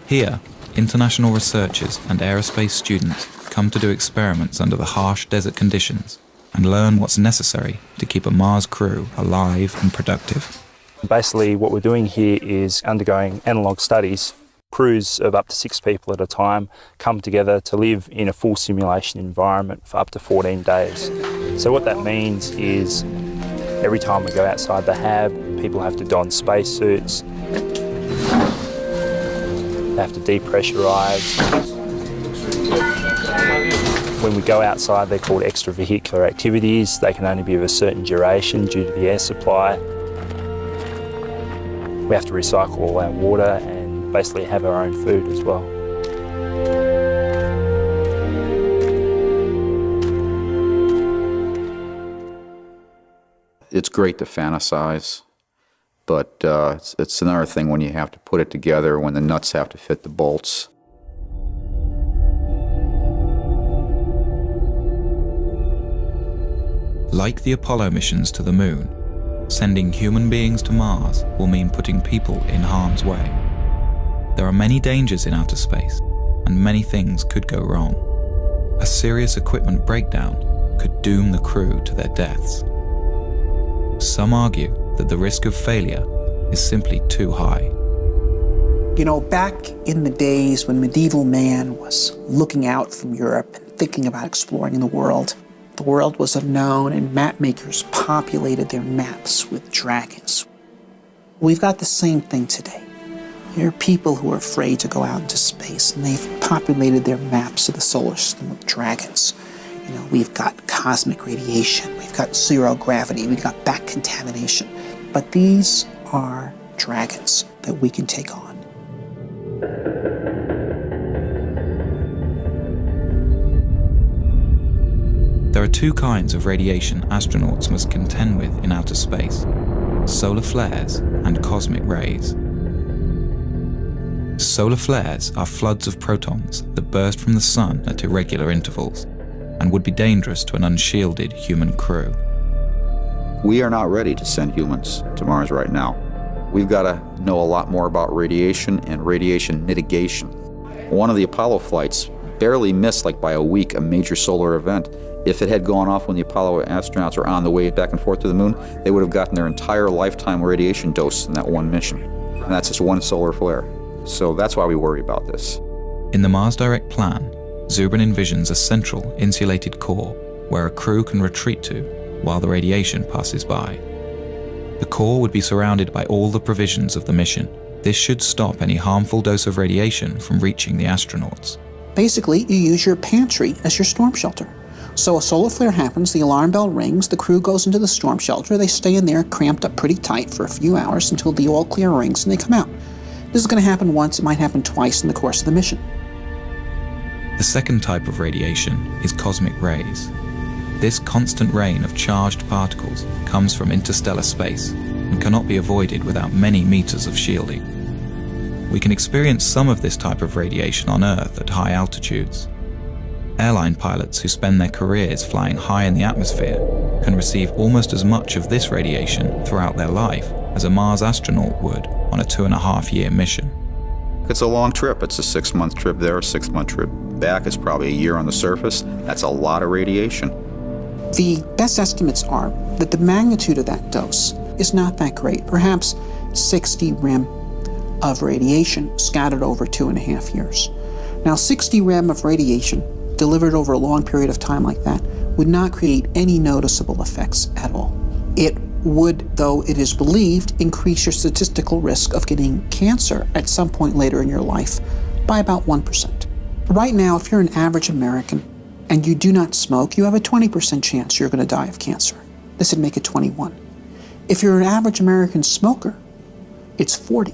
Here, international researchers and aerospace students come to do experiments under the harsh desert conditions and learn what's necessary to keep a Mars crew alive and productive. Basically, what we're doing here is undergoing analog studies. Crews of up to 6 people at a time come together to live in a full simulation environment for up to 14 days. So what that means is every time we go outside the HAB, people have to don spacesuits. They have to depressurize. When we go outside, they're called extravehicular activities. They can only be of a certain duration due to the air supply. We have to recycle all our water and basically have our own food as well. It's great to fantasize, but it's another thing when you have to put it together, when the nuts have to fit the bolts. Like the Apollo missions to the moon, sending human beings to Mars will mean putting people in harm's way. There are many dangers in outer space, and many things could go wrong. A serious equipment breakdown could doom the crew to their deaths. Some argue that the risk of failure is simply too high. You know, back in the days when medieval man was looking out from Europe and thinking about exploring the world was unknown, and map makers populated their maps with dragons. We've got the same thing today. There are people who are afraid to go out into space, and they've populated their maps of the solar system with dragons. You know, we've got cosmic radiation, we've got zero gravity, we've got back contamination. But these are dragons that we can take on. There are two kinds of radiation astronauts must contend with in outer space: solar flares and cosmic rays. Solar flares are floods of protons that burst from the sun at irregular intervals and would be dangerous to an unshielded human crew. We are not ready to send humans to Mars right now. We've got to know a lot more about radiation and radiation mitigation. One of the Apollo flights barely missed, like by a week, a major solar event. If it had gone off when the Apollo astronauts were on the way back and forth to the moon, they would have gotten their entire lifetime radiation dose in that one mission. And that's just one solar flare. So that's why we worry about this. In the Mars Direct plan, Zubrin envisions a central, insulated core where a crew can retreat to while the radiation passes by. The core would be surrounded by all the provisions of the mission. This should stop any harmful dose of radiation from reaching the astronauts. Basically, you use your pantry as your storm shelter. So a solar flare happens, the alarm bell rings, the crew goes into the storm shelter, they stay in there cramped up pretty tight for a few hours until the all clear rings and they come out. This is going to happen once, it might happen twice in the course of the mission. The second type of radiation is cosmic rays. This constant rain of charged particles comes from interstellar space and cannot be avoided without many meters of shielding. We can experience some of this type of radiation on Earth at high altitudes. Airline pilots who spend their careers flying high in the atmosphere can receive almost as much of this radiation throughout their life as a Mars astronaut would on a 2.5-year mission. It's a long trip. It's a 6-month trip there, a 6-month trip back. It's probably a year on the surface. That's a lot of radiation. The best estimates are that the magnitude of that dose is not that great, perhaps 60 rem of radiation scattered over 2.5 years. Now, 60 rem of radiation delivered over a long period of time like that would not create any noticeable effects at all. It would, though it is believed, increase your statistical risk of getting cancer at some point later in your life by about 1%. Right now, if you're an average American and you do not smoke, you have a 20% chance you're going to die of cancer. This would make it 21. If you're an average American smoker, it's 40.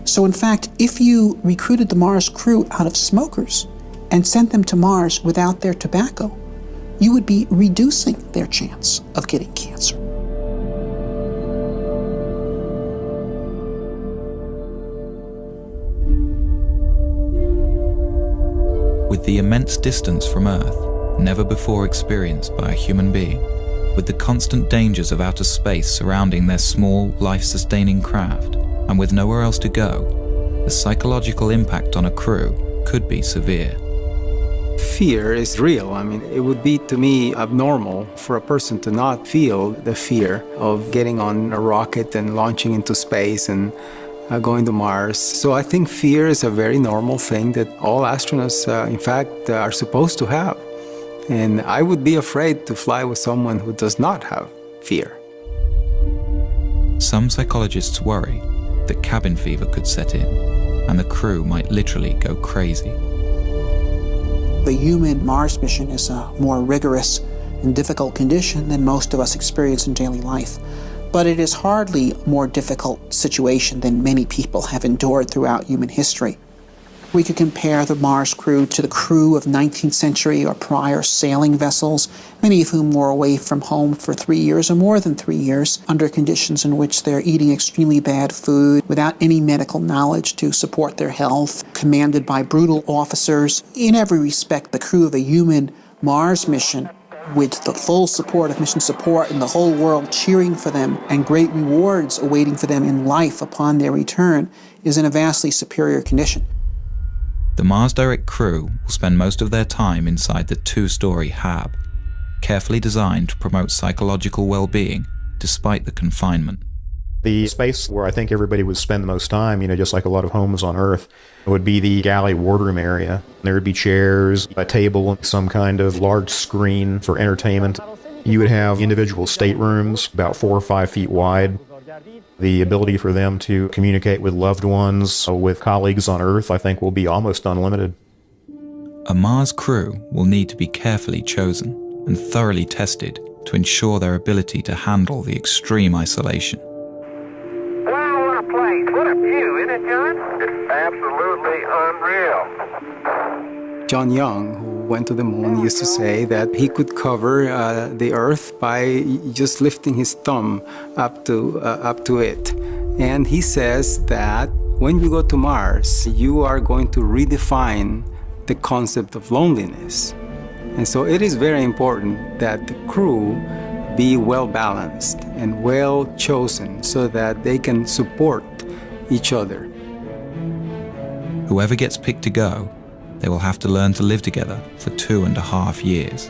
So in fact, if you recruited the Mars crew out of smokers and sent them to Mars without their tobacco, you would be reducing their chance of getting cancer. With the immense distance from Earth, never before experienced by a human being, with the constant dangers of outer space surrounding their small, life-sustaining craft, and with nowhere else to go, the psychological impact on a crew could be severe. Fear is real. I mean, it would be, to me, abnormal for a person to not feel the fear of getting on a rocket and launching into space and going to Mars. So I think fear is a very normal thing that all astronauts, in fact, are supposed to have. And I would be afraid to fly with someone who does not have fear. Some psychologists worry that cabin fever could set in, and the crew might literally go crazy. The human Mars mission is a more rigorous and difficult condition than most of us experience in daily life. But it is hardly a more difficult situation than many people have endured throughout human history. We could compare the Mars crew to the crew of 19th century or prior sailing vessels, many of whom were away from home for 3 years or more than 3 years, under conditions in which they're eating extremely bad food, without any medical knowledge to support their health, commanded by brutal officers. In every respect, the crew of a human Mars mission with the full support of mission support and the whole world cheering for them and great rewards awaiting for them in life upon their return, is in a vastly superior condition. The Mars Direct crew will spend most of their time inside the 2-story hab, carefully designed to promote psychological well-being despite the confinement. The space where I think everybody would spend the most time, just like a lot of homes on Earth, would be the galley wardroom area. There would be chairs, a table, and some kind of large screen for entertainment. You would have individual staterooms about 4 or 5 feet wide. The ability for them to communicate with loved ones, with colleagues on Earth, I think will be almost unlimited. A Mars crew will need to be carefully chosen and thoroughly tested to ensure their ability to handle the extreme isolation. Wow, what a place. What a view, isn't it, John? It's absolutely unreal. John Young, who went to the moon, used to say that he could cover the Earth by just lifting his thumb up to it. And he says that when you go to Mars, you are going to redefine the concept of loneliness. And so it is very important that the crew be well balanced and well chosen so that they can support each other. Whoever gets picked to go, they will have to learn to live together for 2.5 years.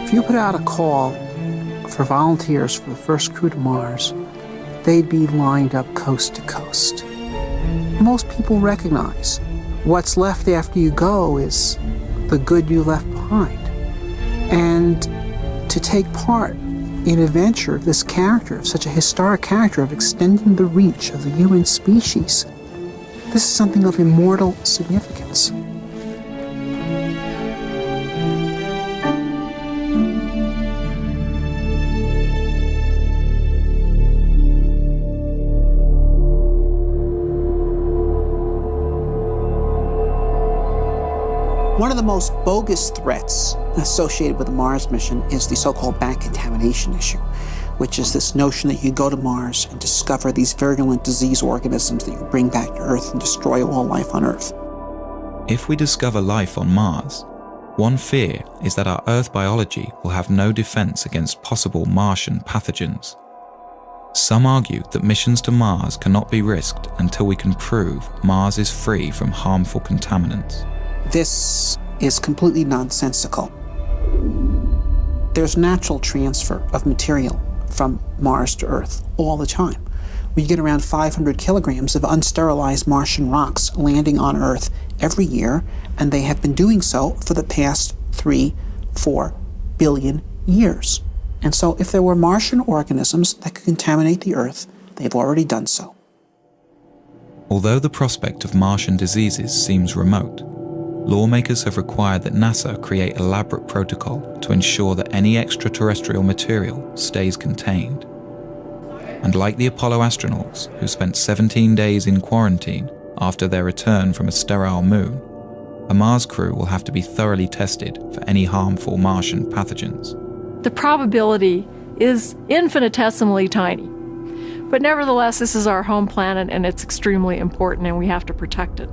If you put out a call for volunteers for the first crew to Mars, they'd be lined up coast to coast. Most people recognize what's left after you go is the good you left behind. And to take part in a venture of this character, of such a historic character, of extending the reach of the human species, this is something of immortal significance. One of the most bogus threats associated with the Mars mission is the so-called back contamination issue, which is this notion that you go to Mars and discover these virulent disease organisms that you bring back to Earth and destroy all life on Earth. If we discover life on Mars, one fear is that our Earth biology will have no defense against possible Martian pathogens. Some argue that missions to Mars cannot be risked until we can prove Mars is free from harmful contaminants. This is completely nonsensical. There's natural transfer of material from Mars to Earth all the time. We get around 500 kilograms of unsterilized Martian rocks landing on Earth every year, and they have been doing so for the past 3-4 billion years. And so if there were Martian organisms that could contaminate the Earth, they've already done so. Although the prospect of Martian diseases seems remote, lawmakers have required that NASA create elaborate protocol to ensure that any extraterrestrial material stays contained. And like the Apollo astronauts, who spent 17 days in quarantine after their return from a sterile moon, a Mars crew will have to be thoroughly tested for any harmful Martian pathogens. The probability is infinitesimally tiny. But nevertheless, this is our home planet and it's extremely important and we have to protect it.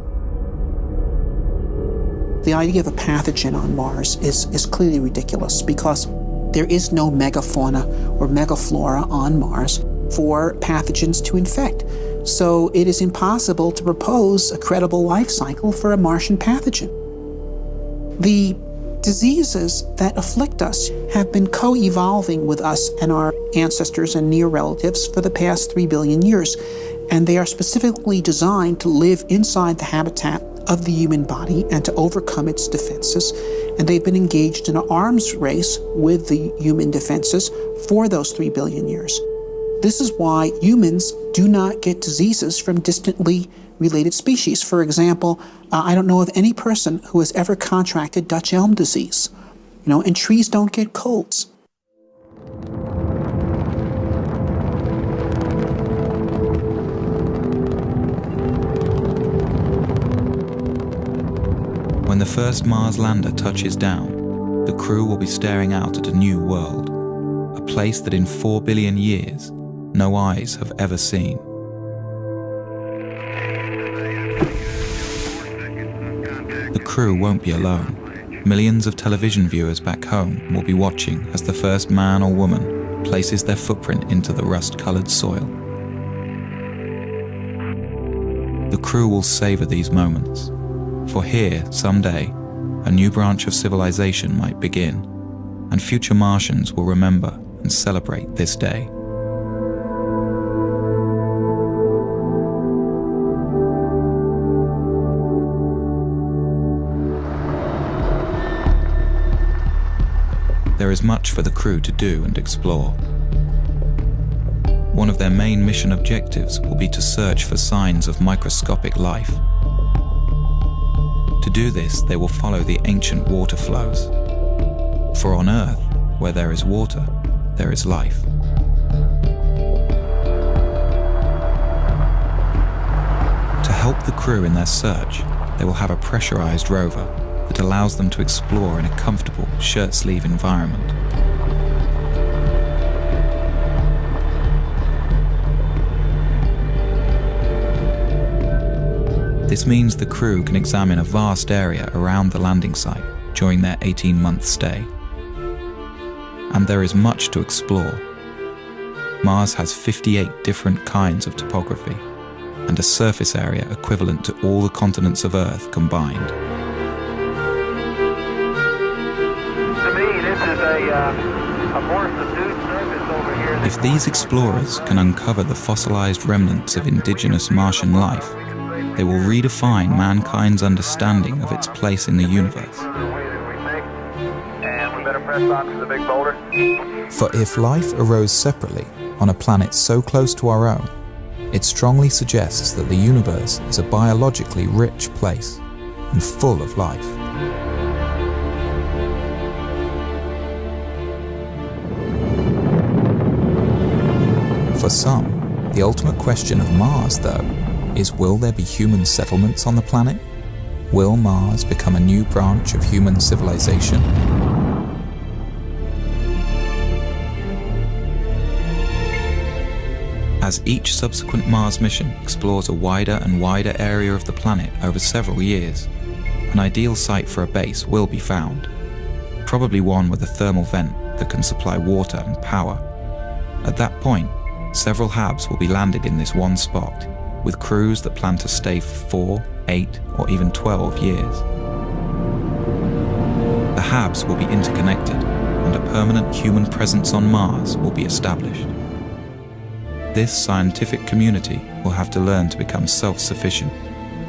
The idea of a pathogen on Mars is clearly ridiculous because there is no megafauna or megaflora on Mars for pathogens to infect. So it is impossible to propose a credible life cycle for a Martian pathogen. The diseases that afflict us have been co-evolving with us and our ancestors and near relatives for the past 3 billion years, and they are specifically designed to live inside the habitat of the human body and to overcome its defenses, and they've been engaged in an arms race with the human defenses for those 3 billion years. This is why humans do not get diseases from distantly related species. For example, I don't know of any person who has ever contracted Dutch elm disease, and trees don't get colds. When the first Mars lander touches down, the crew will be staring out at a new world, a place that in 4 billion years, no eyes have ever seen. The crew won't be alone. millions of television viewers back home will be watching as the first man or woman places their footprint into the rust-colored soil. The crew will savor these moments, for here, someday, a new branch of civilization might begin, and future Martians will remember and celebrate this day. There is much for the crew to do and explore. One of their main mission objectives will be to search for signs of microscopic life. To do this, they will follow the ancient water flows. For on Earth, where there is water, there is life. To help the crew in their search, they will have a pressurized rover that allows them to explore in a comfortable shirt-sleeve environment. This means the crew can examine a vast area around the landing site during their 18-month stay. And there is much to explore. Mars has 58 different kinds of topography and a surface area equivalent to all the continents of Earth combined. To me, this is a more subdued surface over here. If these explorers can uncover the fossilized remnants of indigenous Martian life, they will redefine mankind's understanding of its place in the universe. And we better press on to the big boulder. For if life arose separately on a planet so close to our own, it strongly suggests that the universe is a biologically rich place and full of life. For some, the ultimate question of Mars, though, is will there be human settlements on the planet? Will Mars become a new branch of human civilization? As each subsequent Mars mission explores a wider and wider area of the planet over several years, an ideal site for a base will be found, probably one with a thermal vent that can supply water and power. At that point, several HABs will be landed in this one spot, with crews that plan to stay for 4, 8, or even 12 years. The HABs will be interconnected, and a permanent human presence on Mars will be established. This scientific community will have to learn to become self-sufficient,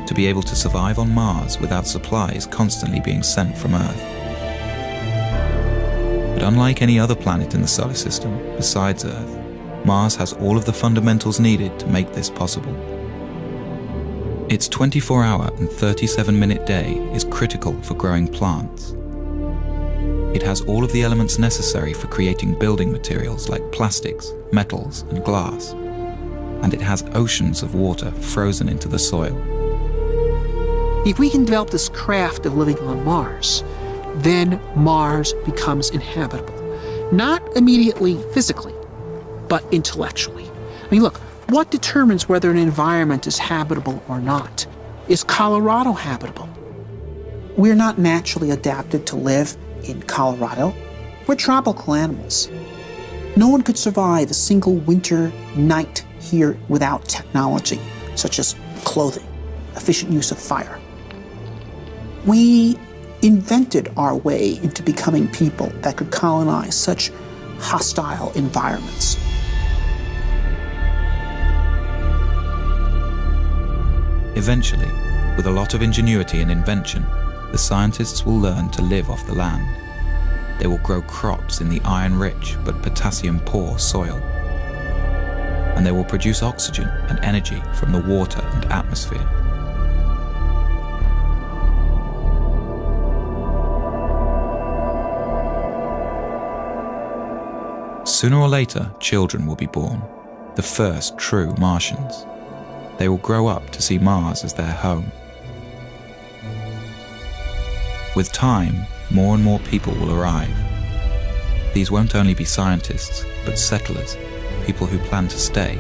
to be able to survive on Mars without supplies constantly being sent from Earth. But unlike any other planet in the solar system besides Earth, Mars has all of the fundamentals needed to make this possible. Its 24-hour and 37-minute day is critical for growing plants. It has all of the elements necessary for creating building materials like plastics, metals, and glass. And it has oceans of water frozen into the soil. If we can develop this craft of living on Mars, then Mars becomes inhabitable. Not immediately physically, but intellectually. I mean, look, what determines whether an environment is habitable or not? Is Colorado habitable? We're not naturally adapted to live in Colorado. We're tropical animals. No one could survive a single winter night here without technology, such as clothing, efficient use of fire. We invented our way into becoming people that could colonize such hostile environments. Eventually, with a lot of ingenuity and invention, the scientists will learn to live off the land. They will grow crops in the iron-rich but potassium-poor soil. And they will produce oxygen and energy from the water and atmosphere. Sooner or later, children will be born, the first true Martians. They will grow up to see Mars as their home. With time, more and more people will arrive. These won't only be scientists, but settlers, people who plan to stay.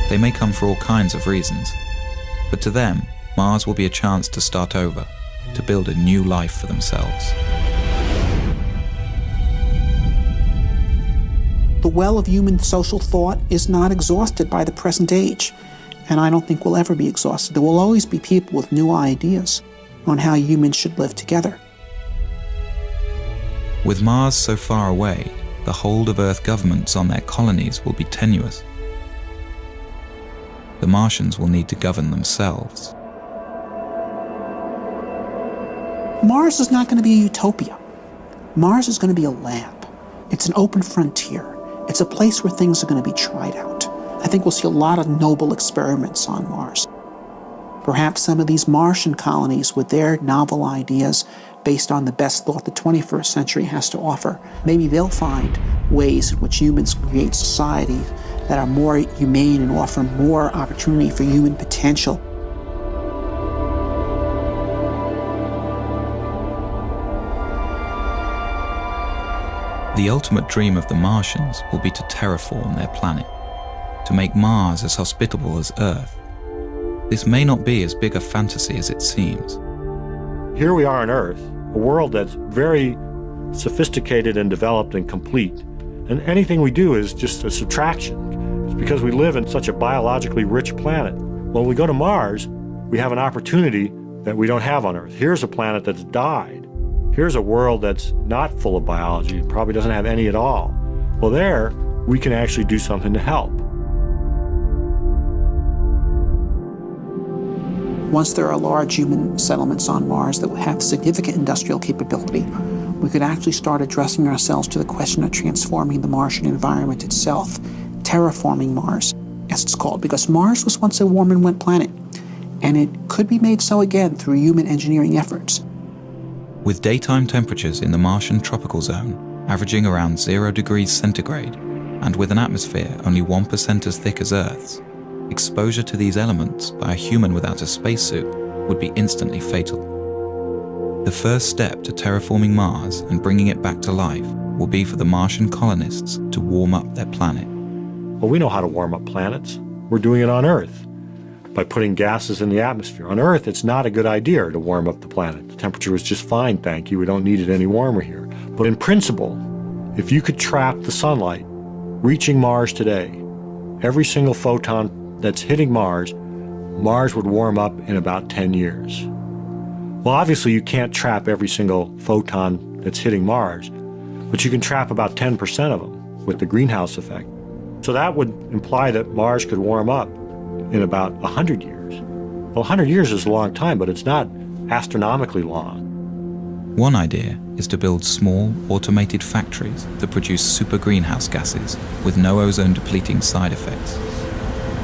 They may come for all kinds of reasons, but to them, Mars will be a chance to start over, to build a new life for themselves. The well of human social thought is not exhausted by the present age, and I don't think will ever be exhausted. There will always be people with new ideas on how humans should live together. With Mars so far away, the hold of Earth governments on their colonies will be tenuous. The Martians will need to govern themselves. Mars is not going to be a utopia. Mars is going to be a lab. It's an open frontier. It's a place where things are going to be tried out. I think we'll see a lot of noble experiments on Mars. Perhaps some of these Martian colonies, with their novel ideas based on the best thought the 21st century has to offer, maybe they'll find ways in which humans create society that are more humane and offer more opportunity for human potential. The ultimate dream of the Martians will be to terraform their planet, to make Mars as hospitable as Earth. This may not be as big a fantasy as it seems. Here we are on Earth, a world that's very sophisticated and developed and complete. And anything we do is just a subtraction. It's because we live in such a biologically rich planet. When we go to Mars, we have an opportunity that we don't have on Earth. Here's a planet that's died. Here's a world that's not full of biology, probably doesn't have any at all. Well, there, we can actually do something to help. Once there are large human settlements on Mars that will have significant industrial capability, we could actually start addressing ourselves to the question of transforming the Martian environment itself, terraforming Mars, as it's called, because Mars was once a warm and wet planet, and it could be made so again through human engineering efforts. With daytime temperatures in the Martian tropical zone averaging around 0 degrees centigrade, and with an atmosphere only 1% as thick as Earth's, exposure to these elements by a human without a spacesuit would be instantly fatal. The first step to terraforming Mars and bringing it back to life will be for the Martian colonists to warm up their planet. Well, we know how to warm up planets. We're doing it on Earth by putting gases in the atmosphere. On Earth, it's not a good idea to warm up the planet. The temperature is just fine, thank you. We don't need it any warmer here. But in principle, if you could trap the sunlight reaching Mars today, every single photon that's hitting Mars, Mars would warm up in about 10 years. Well, obviously you can't trap every single photon that's hitting Mars, but you can trap about 10% of them with the greenhouse effect. So that would imply that Mars could warm up in about 100 years. Well, 100 years is a long time, but it's not astronomically long. One idea is to build small, automated factories that produce super greenhouse gases with no ozone-depleting side effects.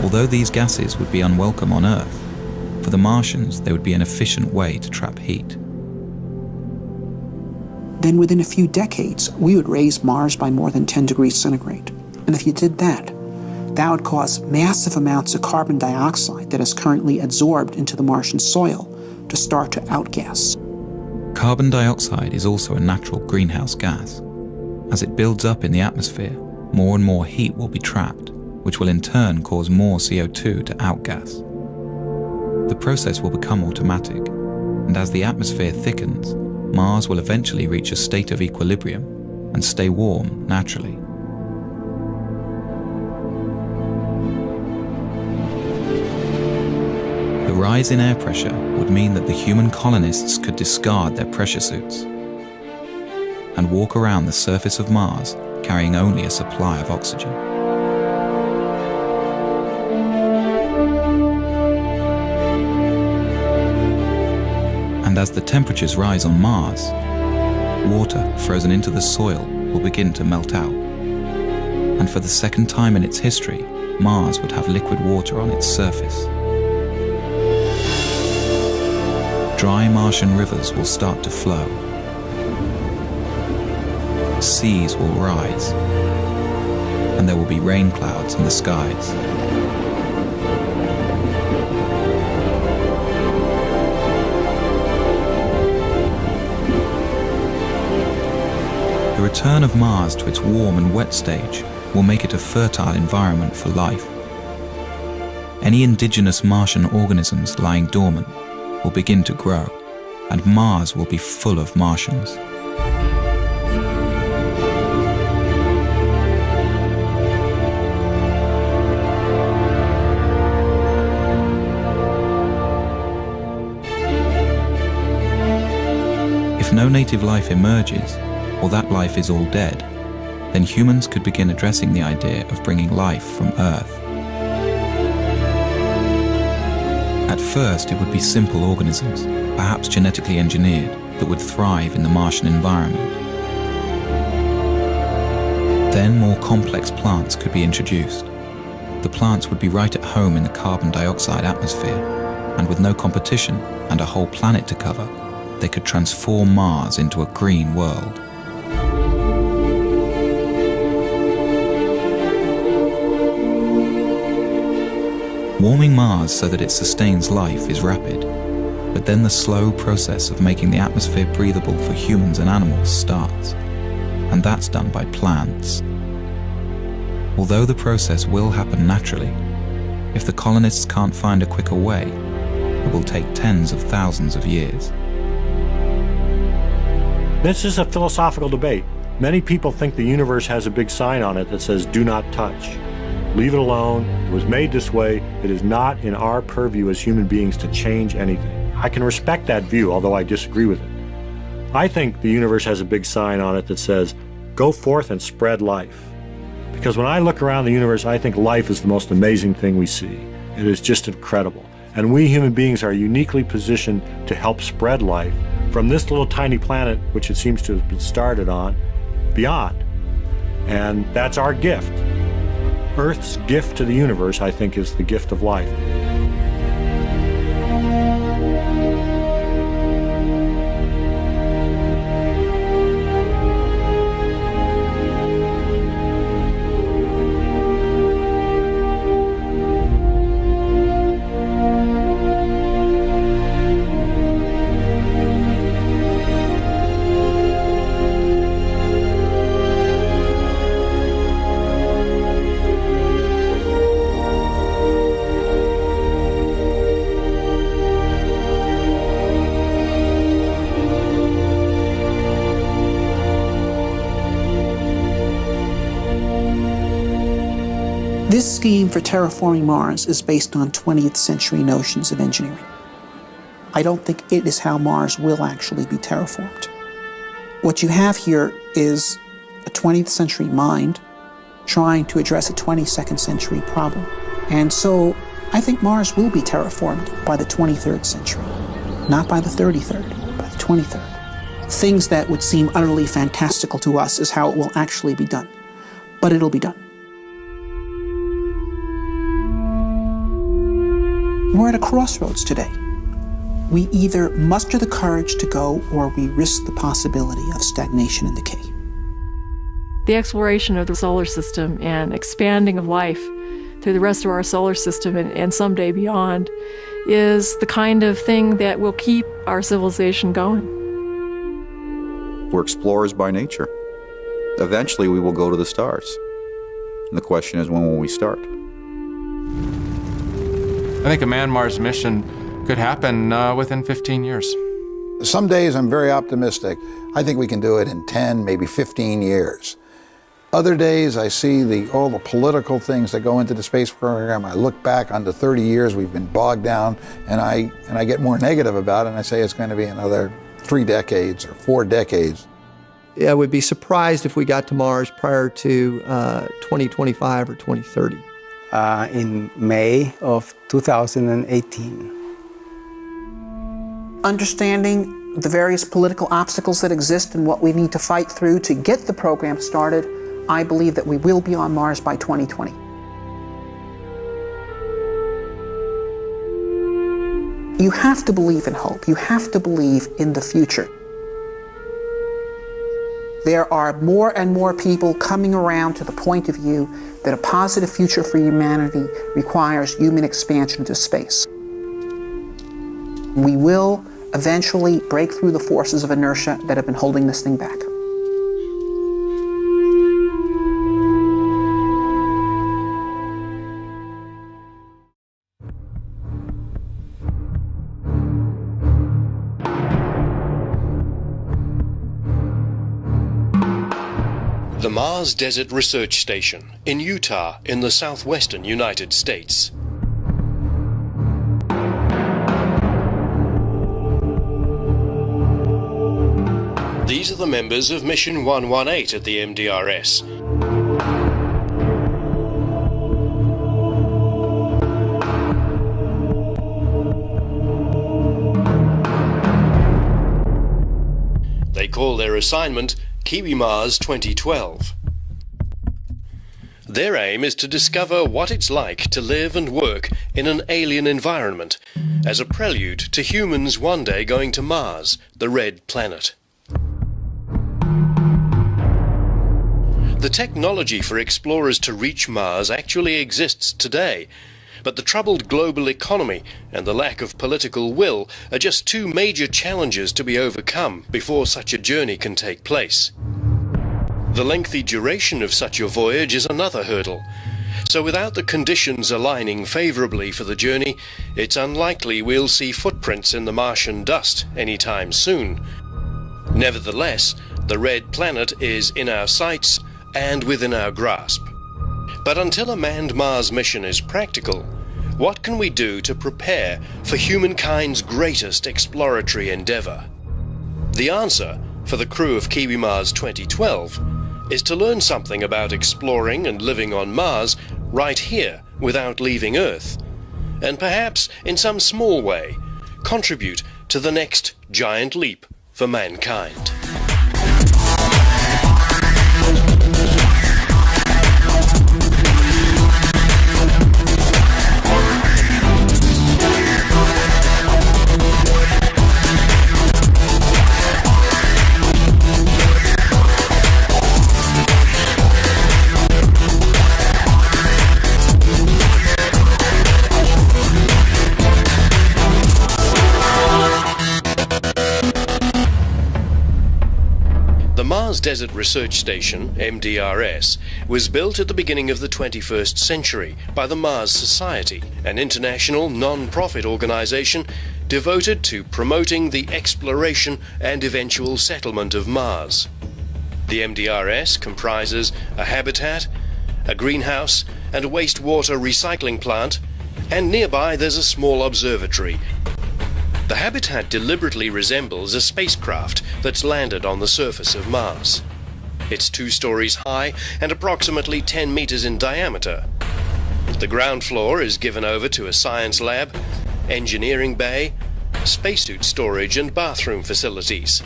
Although these gases would be unwelcome on Earth, for the Martians they would be an efficient way to trap heat. Then within a few decades, we would raise Mars by more than 10 degrees centigrade. And if you did that, that would cause massive amounts of carbon dioxide that is currently absorbed into the Martian soil to start to outgas. Carbon dioxide is also a natural greenhouse gas. As it builds up in the atmosphere, more and more heat will be trapped, which will in turn cause more CO2 to outgas. The process will become automatic, and as the atmosphere thickens, Mars will eventually reach a state of equilibrium and stay warm naturally. The rise in air pressure would mean that the human colonists could discard their pressure suits and walk around the surface of Mars carrying only a supply of oxygen. And as the temperatures rise on Mars, water frozen into the soil will begin to melt out. And for the second time in its history, Mars would have liquid water on its surface. Dry Martian rivers will start to flow. Seas will rise, and there will be rain clouds in the skies. The return of Mars to its warm and wet stage will make it a fertile environment for life. Any indigenous Martian organisms lying dormant will begin to grow, and Mars will be full of Martians. If no native life emerges, or that life is all dead, then humans could begin addressing the idea of bringing life from Earth. At first, it would be simple organisms, perhaps genetically engineered, that would thrive in the Martian environment. Then more complex plants could be introduced. The plants would be right at home in the carbon dioxide atmosphere, and with no competition and a whole planet to cover, they could transform Mars into a green world. Warming Mars so that it sustains life is rapid, but then the slow process of making the atmosphere breathable for humans and animals starts, and that's done by plants. Although the process will happen naturally, if the colonists can't find a quicker way, it will take tens of thousands of years. This is a philosophical debate. Many people think the universe has a big sign on it that says, "Do not touch. Leave it alone. It was made this way. It is not in our purview as human beings to change anything." I can respect that view, although I disagree with it. I think the universe has a big sign on it that says, "Go forth and spread life." Because when I look around the universe, I think life is the most amazing thing we see. It is just incredible. And we human beings are uniquely positioned to help spread life from this little tiny planet, which it seems to have been started on, beyond. And that's our gift. Earth's gift to the universe, I think, is the gift of life. This scheme for terraforming Mars is based on 20th century notions of engineering. I don't think it is how Mars will actually be terraformed. What you have here is a 20th century mind trying to address a 22nd century problem. And so I think Mars will be terraformed by the 23rd century, not by the 33rd, by the 23rd. Things that would seem utterly fantastical to us is how it will actually be done. But it'll be done. We're at a crossroads today. We either muster the courage to go or we risk the possibility of stagnation and decay. The exploration of the solar system and expanding of life through the rest of our solar system and someday beyond is the kind of thing that will keep our civilization going. We're explorers by nature. Eventually we will go to the stars. And the question is, when will we start? I think a manned-Mars mission could happen within 15 years. Some days I'm very optimistic. I think we can do it in 10, maybe 15 years. Other days I see all the political things that go into the space program. I look back on the 30 years we've been bogged down, and I get more negative about it, and I say it's going to be another 3 decades or 4 decades. I would be surprised if we got to Mars prior to 2025 or 2030. In May of 2018. Understanding the various political obstacles that exist and what we need to fight through to get the program started, I believe that we will be on Mars by 2020. You have to believe in hope. You have to believe in the future. There are more and more people coming around to the point of view that a positive future for humanity requires human expansion into space. We will eventually break through the forces of inertia that have been holding this thing back. The Mars Desert Research Station in Utah in the southwestern United States. These are the members of Mission 118 at the MDRS. They call their assignment Kiwi Mars 2012. Their aim is to discover what it's like to live and work in an alien environment as a prelude to humans one day going to Mars, the red planet. The technology for explorers to reach Mars actually exists today, but the troubled global economy and the lack of political will are just two major challenges to be overcome before such a journey can take place. The lengthy duration of such a voyage is another hurdle. So without the conditions aligning favorably for the journey, it's unlikely we'll see footprints in the Martian dust anytime soon. Nevertheless, the red planet is in our sights and within our grasp. But until a manned Mars mission is practical, what can we do to prepare for humankind's greatest exploratory endeavor? The answer for the crew of Kiwi Mars 2012 is to learn something about exploring and living on Mars right here without leaving Earth, and perhaps in some small way contribute to the next giant leap for mankind. The Mars Desert Research Station, MDRS, was built at the beginning of the 21st century by the Mars Society, an international non-profit organization devoted to promoting the exploration and eventual settlement of Mars. The MDRS comprises a habitat, a greenhouse, and a wastewater recycling plant, and nearby there's a small observatory. The habitat deliberately resembles a spacecraft that's landed on the surface of Mars. It's 2 stories high and approximately 10 meters in diameter. The ground floor is given over to a science lab, engineering bay, spacesuit storage and bathroom facilities.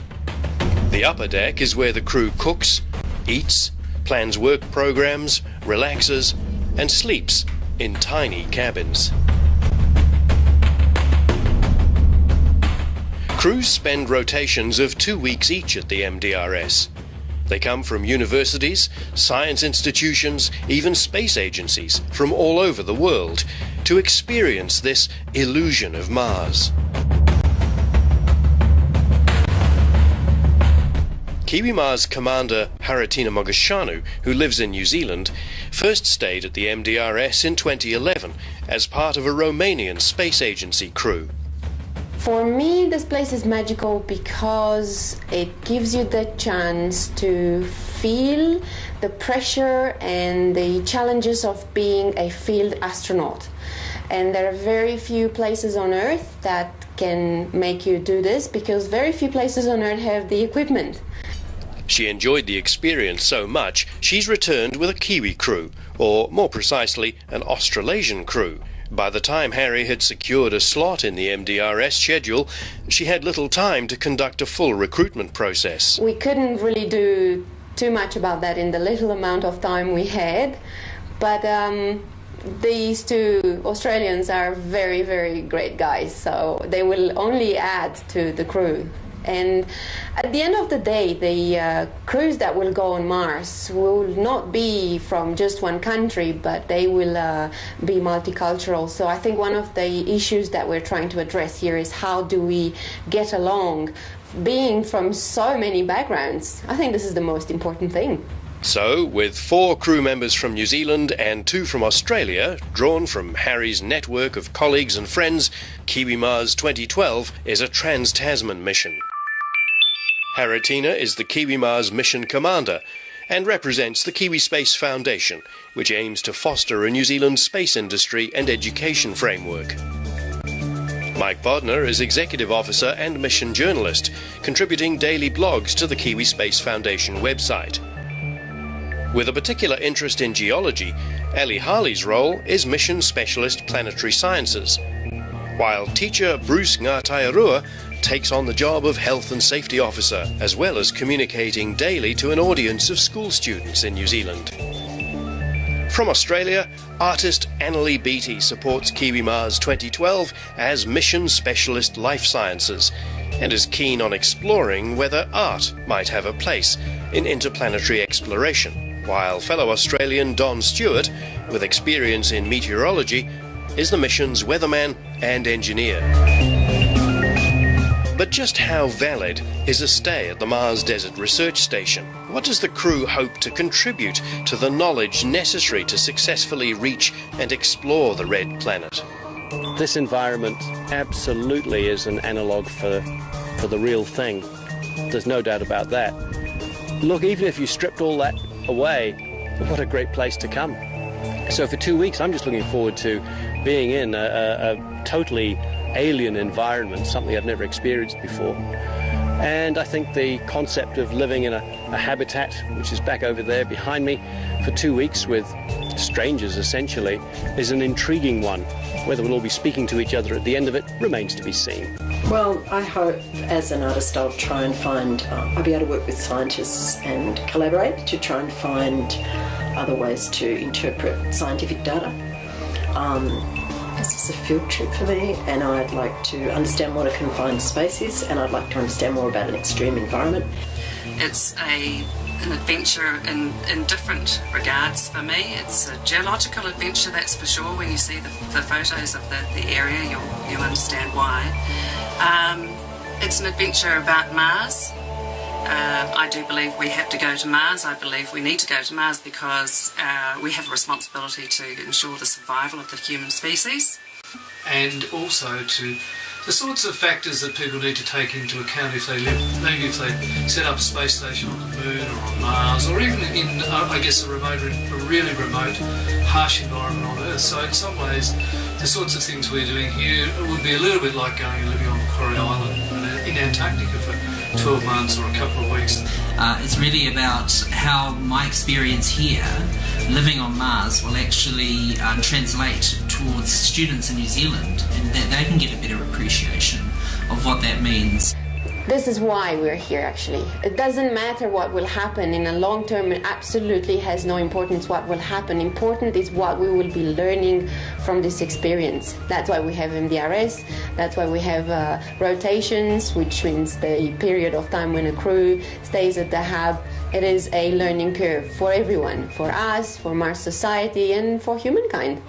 The upper deck is where the crew cooks, eats, plans work programs, relaxes, and sleeps in tiny cabins. Crews spend rotations of 2 weeks each at the MDRS. They come from universities, science institutions, even space agencies from all over the world to experience this illusion of Mars. Kiwi Mars Commander Haratina Mogashanu, who lives in New Zealand, first stayed at the MDRS in 2011 as part of a Romanian space agency crew. For me, this place is magical because it gives you the chance to feel the pressure and the challenges of being a field astronaut. And there are very few places on Earth that can make you do this because very few places on Earth have the equipment. She enjoyed the experience so much, she's returned with a Kiwi crew, or more precisely, an Australasian crew. By the time Harry had secured a slot in the MDRS schedule, she had little time to conduct a full recruitment process. We couldn't really do too much about that in the little amount of time we had, but these 2 Australians are very, very great guys, so they will only add to the crew. And at the end of the day, the crews that will go on Mars will not be from just one country, but they will be multicultural. So I think one of the issues that we're trying to address here is how do we get along being from so many backgrounds. I think this is the most important thing. So, with 4 crew members from New Zealand and 2 from Australia, drawn from Harry's network of colleagues and friends, Kiwi Mars 2012 is a trans-Tasman mission. Haratina is the Kiwi Mars mission commander, and represents the Kiwi Space Foundation, which aims to foster a New Zealand space industry and education framework. Mike Bodner is Executive Officer and Mission Journalist, contributing daily blogs to the Kiwi Space Foundation website. With a particular interest in geology, Ellie Harley's role is Mission Specialist Planetary Sciences, while teacher Bruce Ngātairua takes on the job of Health and Safety Officer, as well as communicating daily to an audience of school students in New Zealand. From Australia, artist Annalie Beattie supports Kiwi Mars 2012 as Mission Specialist Life Sciences and is keen on exploring whether art might have a place in interplanetary exploration, while fellow Australian Don Stewart, with experience in meteorology, is the mission's weatherman and engineer. But just how valid is a stay at the Mars Desert Research Station? What does the crew hope to contribute to the knowledge necessary to successfully reach and explore the Red Planet? This environment absolutely is an analogue for the real thing. There's no doubt about that. Look, even if you stripped all that away, what a great place to come. So for 2 weeks, I'm just looking forward to being in a totally alien environment, something I've never experienced before. And I think the concept of living in a habitat, which is back over there behind me, for 2 weeks with strangers essentially, is an intriguing one. Whether we'll all be speaking to each other at the end of it remains to be seen. Well, I hope as an artist I'll try and find, I'll be able to work with scientists and collaborate to try and find other ways to interpret scientific data. This is a field trip for me, and I'd like to understand what a confined space is, and I'd like to understand more about an extreme environment. It's an adventure in different regards for me. It's a geological adventure, that's for sure. When you see the photos of the area, you'll understand why. It's an adventure about Mars. I do believe we have to go to Mars. I believe we need to go to Mars because we have a responsibility to ensure the survival of the human species. And also to the sorts of factors that people need to take into account if they live, maybe if they set up a space station on the Moon or on Mars, or even in, I guess, a really remote, harsh environment on Earth. So in some ways, the sorts of things we're doing here would be a little bit like going and living on Macquarie Island in Antarctica for 12 months or a couple of weeks. It's really about how my experience here, living on Mars, will actually translate towards students in New Zealand, and that they can get a better appreciation of what that means. This is why we're here, actually. It doesn't matter what will happen in the long term. It absolutely has no importance what will happen. Important is what we will be learning from this experience. That's why we have MDRS. That's why we have rotations, which means the period of time when a crew stays at the hub. It is a learning curve for everyone, for us, for Mars society, and for humankind.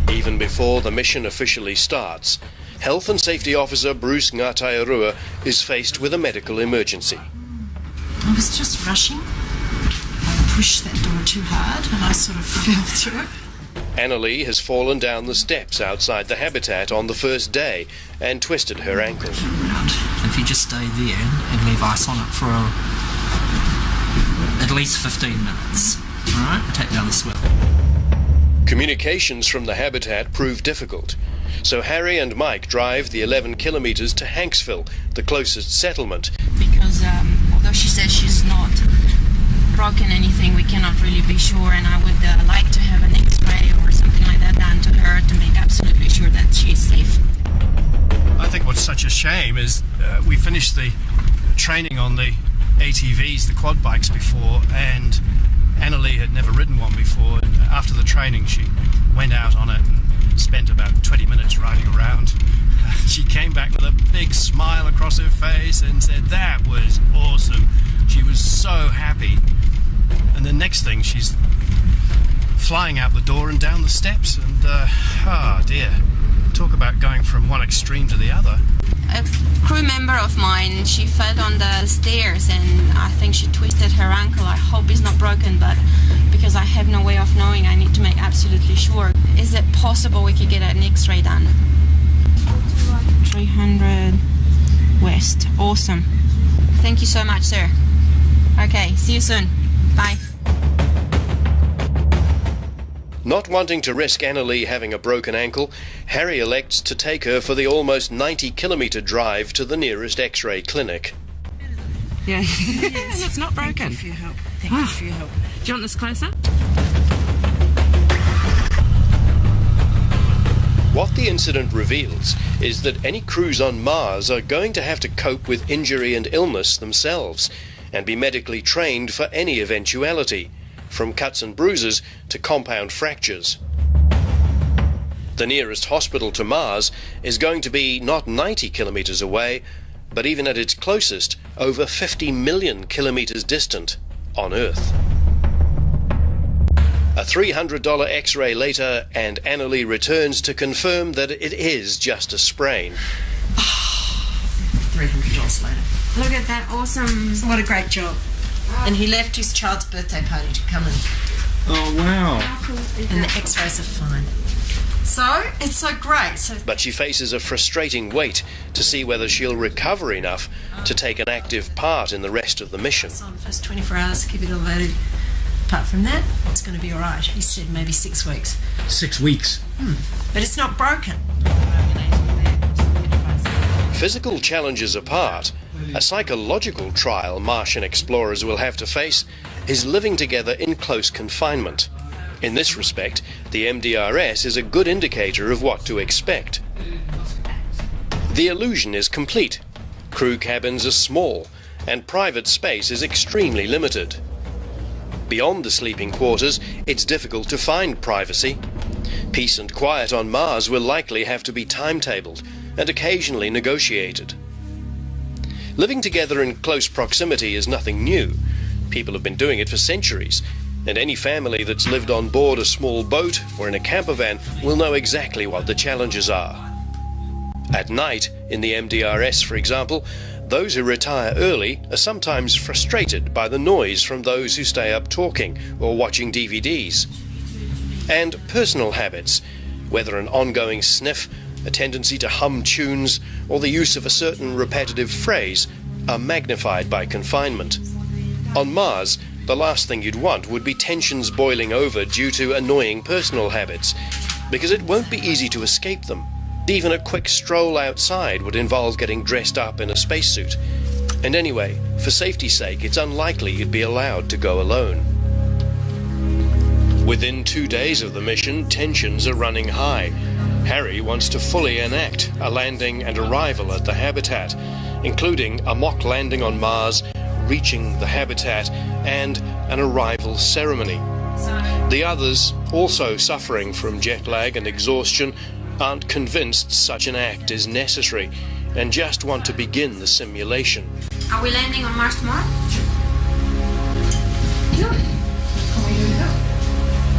Even before the mission officially starts, Health and Safety Officer Bruce Ngātairua is faced with a medical emergency. I was just rushing. I pushed that door too hard and I sort of fell through it. Annalie has fallen down the steps outside the habitat on the first day and twisted her ankle. If you just stay there and leave ice on it for at least 15 minutes, all right, take down the swell. Communications from the habitat prove difficult, so Harry and Mike drive the 11 kilometres to Hanksville, the closest settlement. Because although she says she's not broken anything, we cannot really be sure, and I would like to have an X-ray or something like that done to her to make absolutely sure that she's safe. I think what's such a shame is we finished the training on the ATVs, the quad bikes, before, and Annalie had never ridden one before. And after the training, she went out on it and spent about 20 minutes riding around. She came back with a big smile across her face and said, "That was awesome." She was so happy. And the next thing, she's flying out the door and down the steps, and oh dear, talk about going from one extreme to the other. A crew member of mine, she fell on the stairs and I think she twisted her ankle. I hope it's not broken, but because I have no way of knowing, I need to make absolutely sure. Is it possible we could get an X-ray done? 300 west. Awesome. Thank you so much, sir. Okay, see you soon. Bye. Not wanting to risk Annalee having a broken ankle, Harry elects to take her for the almost 90-kilometre drive to the nearest X-ray clinic. Yeah, and it's not broken. Thank you for your help. Thank you for your help. Do you want this closer? What the incident reveals is that any crews on Mars are going to have to cope with injury and illness themselves and be medically trained for any eventuality, from cuts and bruises to compound fractures. The nearest hospital to Mars is going to be not 90 kilometres away, but even at its closest, over 50 million kilometres distant on Earth. A $300 X-ray later, and Annalee returns to confirm that it is just a sprain. $300 later. Look at that awesome... What a great job. And he left his child's birthday party to come and... Oh, wow. And the X-rays are fine. So, it's so great. But she faces a frustrating wait to see whether she'll recover enough to take an active part in the rest of the mission. So, the first 24 hours, keep it elevated. Apart from that, it's going to be all right. He said maybe 6 weeks. 6 weeks? But it's not broken. Physical challenges apart, a psychological trial Martian explorers will have to face is living together in close confinement. In this respect, the MDRS is a good indicator of what to expect. The illusion is complete. Crew cabins are small, and private space is extremely limited. Beyond the sleeping quarters, it's difficult to find privacy. Peace and quiet on Mars will likely have to be timetabled and occasionally negotiated. Living together in close proximity is nothing new. People have been doing it for centuries, and any family that's lived on board a small boat or in a camper van will know exactly what the challenges are. At night, in the MDRS, for example, those who retire early are sometimes frustrated by the noise from those who stay up talking or watching DVDs. And personal habits, whether an ongoing sniff, a tendency to hum tunes, or the use of a certain repetitive phrase, are magnified by confinement. On Mars, the last thing you'd want would be tensions boiling over due to annoying personal habits, because it won't be easy to escape them. Even a quick stroll outside would involve getting dressed up in a spacesuit. And anyway, for safety's sake, it's unlikely you'd be allowed to go alone. Within 2 days of the mission, tensions are running high. Harry wants to fully enact a landing and arrival at the habitat, including a mock landing on Mars, reaching the habitat, and an arrival ceremony. The others, also suffering from jet lag and exhaustion, aren't convinced such an act is necessary and just want to begin the simulation. Are we landing on Mars tomorrow?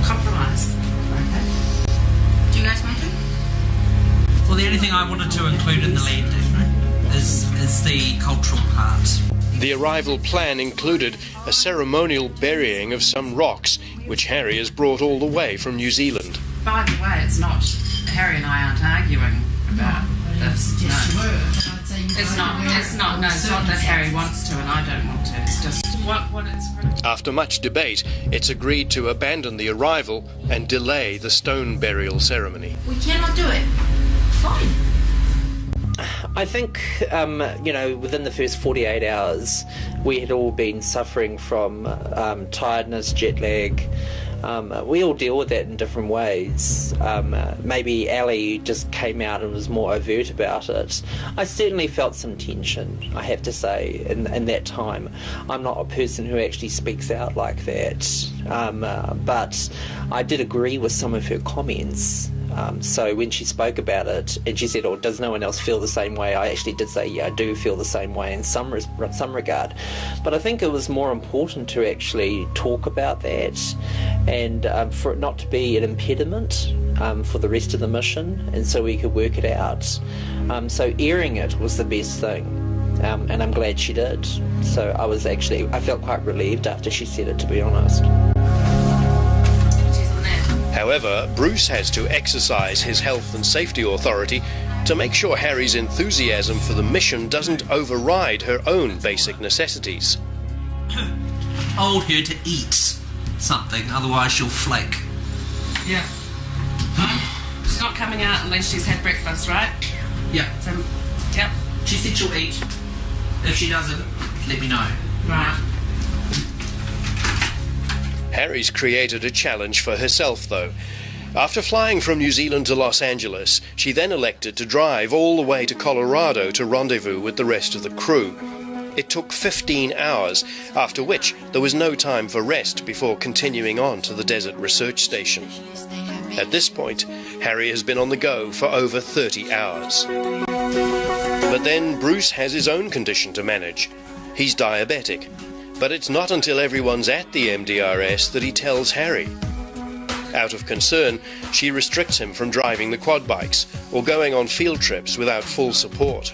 Compromise. Okay. Do you guys want to? Well, the only thing I wanted to include in the landing is the cultural part. The arrival plan included a ceremonial burying of some rocks, which Harry has brought all the way from New Zealand. By the way, it's not, Harry and I aren't arguing about this. No. It's not that Harry wants to and I don't want to. It's just what it's... After much debate, it's agreed to abandon the arrival and delay the stone burial ceremony. We cannot do it. Fine. I think, within the first 48 hours, we had all been suffering from tiredness, jet lag. We all deal with that in different ways. Maybe Ali just came out and was more overt about it. I certainly felt some tension, I have to say, in that time. I'm not a person who actually speaks out like that, but I did agree with some of her comments. So when she spoke about it and she said, "Oh, does no one else feel the same way?" I actually did say, "Yeah, I do feel the same way in some regard." But I think it was more important to actually talk about that and for it not to be an impediment for the rest of the mission, and so we could work it out. So airing it was the best thing. And I'm glad she did. So I felt quite relieved after she said it, to be honest. However, Bruce has to exercise his health and safety authority to make sure Harry's enthusiasm for the mission doesn't override her own basic necessities. told her to eat something, otherwise she'll flake. Yeah. She's not coming out unless she's had breakfast, right? Yeah. So, yep. She said she'll eat. If she doesn't, let me know. Right. Harry's created a challenge for herself, though. After flying from New Zealand to Los Angeles, she then elected to drive all the way to Colorado to rendezvous with the rest of the crew. It took 15 hours, after which there was no time for rest before continuing on to the Desert Research Station. At this point, Harry has been on the go for over 30 hours. But then Bruce has his own condition to manage. He's diabetic, but it's not until everyone's at the MDRS that he tells Harry. Out of concern, she restricts him from driving the quad bikes or going on field trips without full support.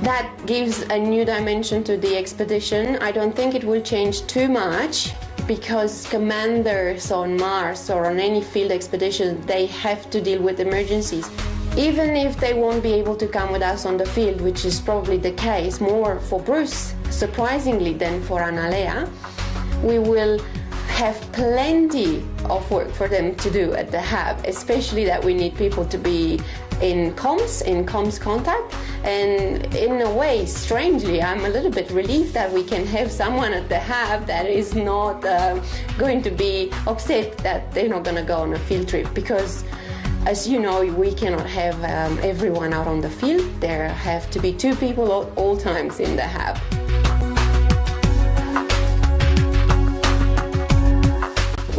That gives a new dimension to the expedition. I don't think it will change too much because commanders on Mars or on any field expedition, they have to deal with emergencies. Even if they won't be able to come with us on the field, which is probably the case more for Bruce, surprisingly, than for Analea, we will have plenty of work for them to do at the hub, especially that we need people to be in comms contact. And in a way, strangely, I'm a little bit relieved that we can have someone at the hub that is not going to be upset that they're not going to go on a field trip, because as you know, we cannot have everyone out on the field. There have to be 2 people at all times in the hub.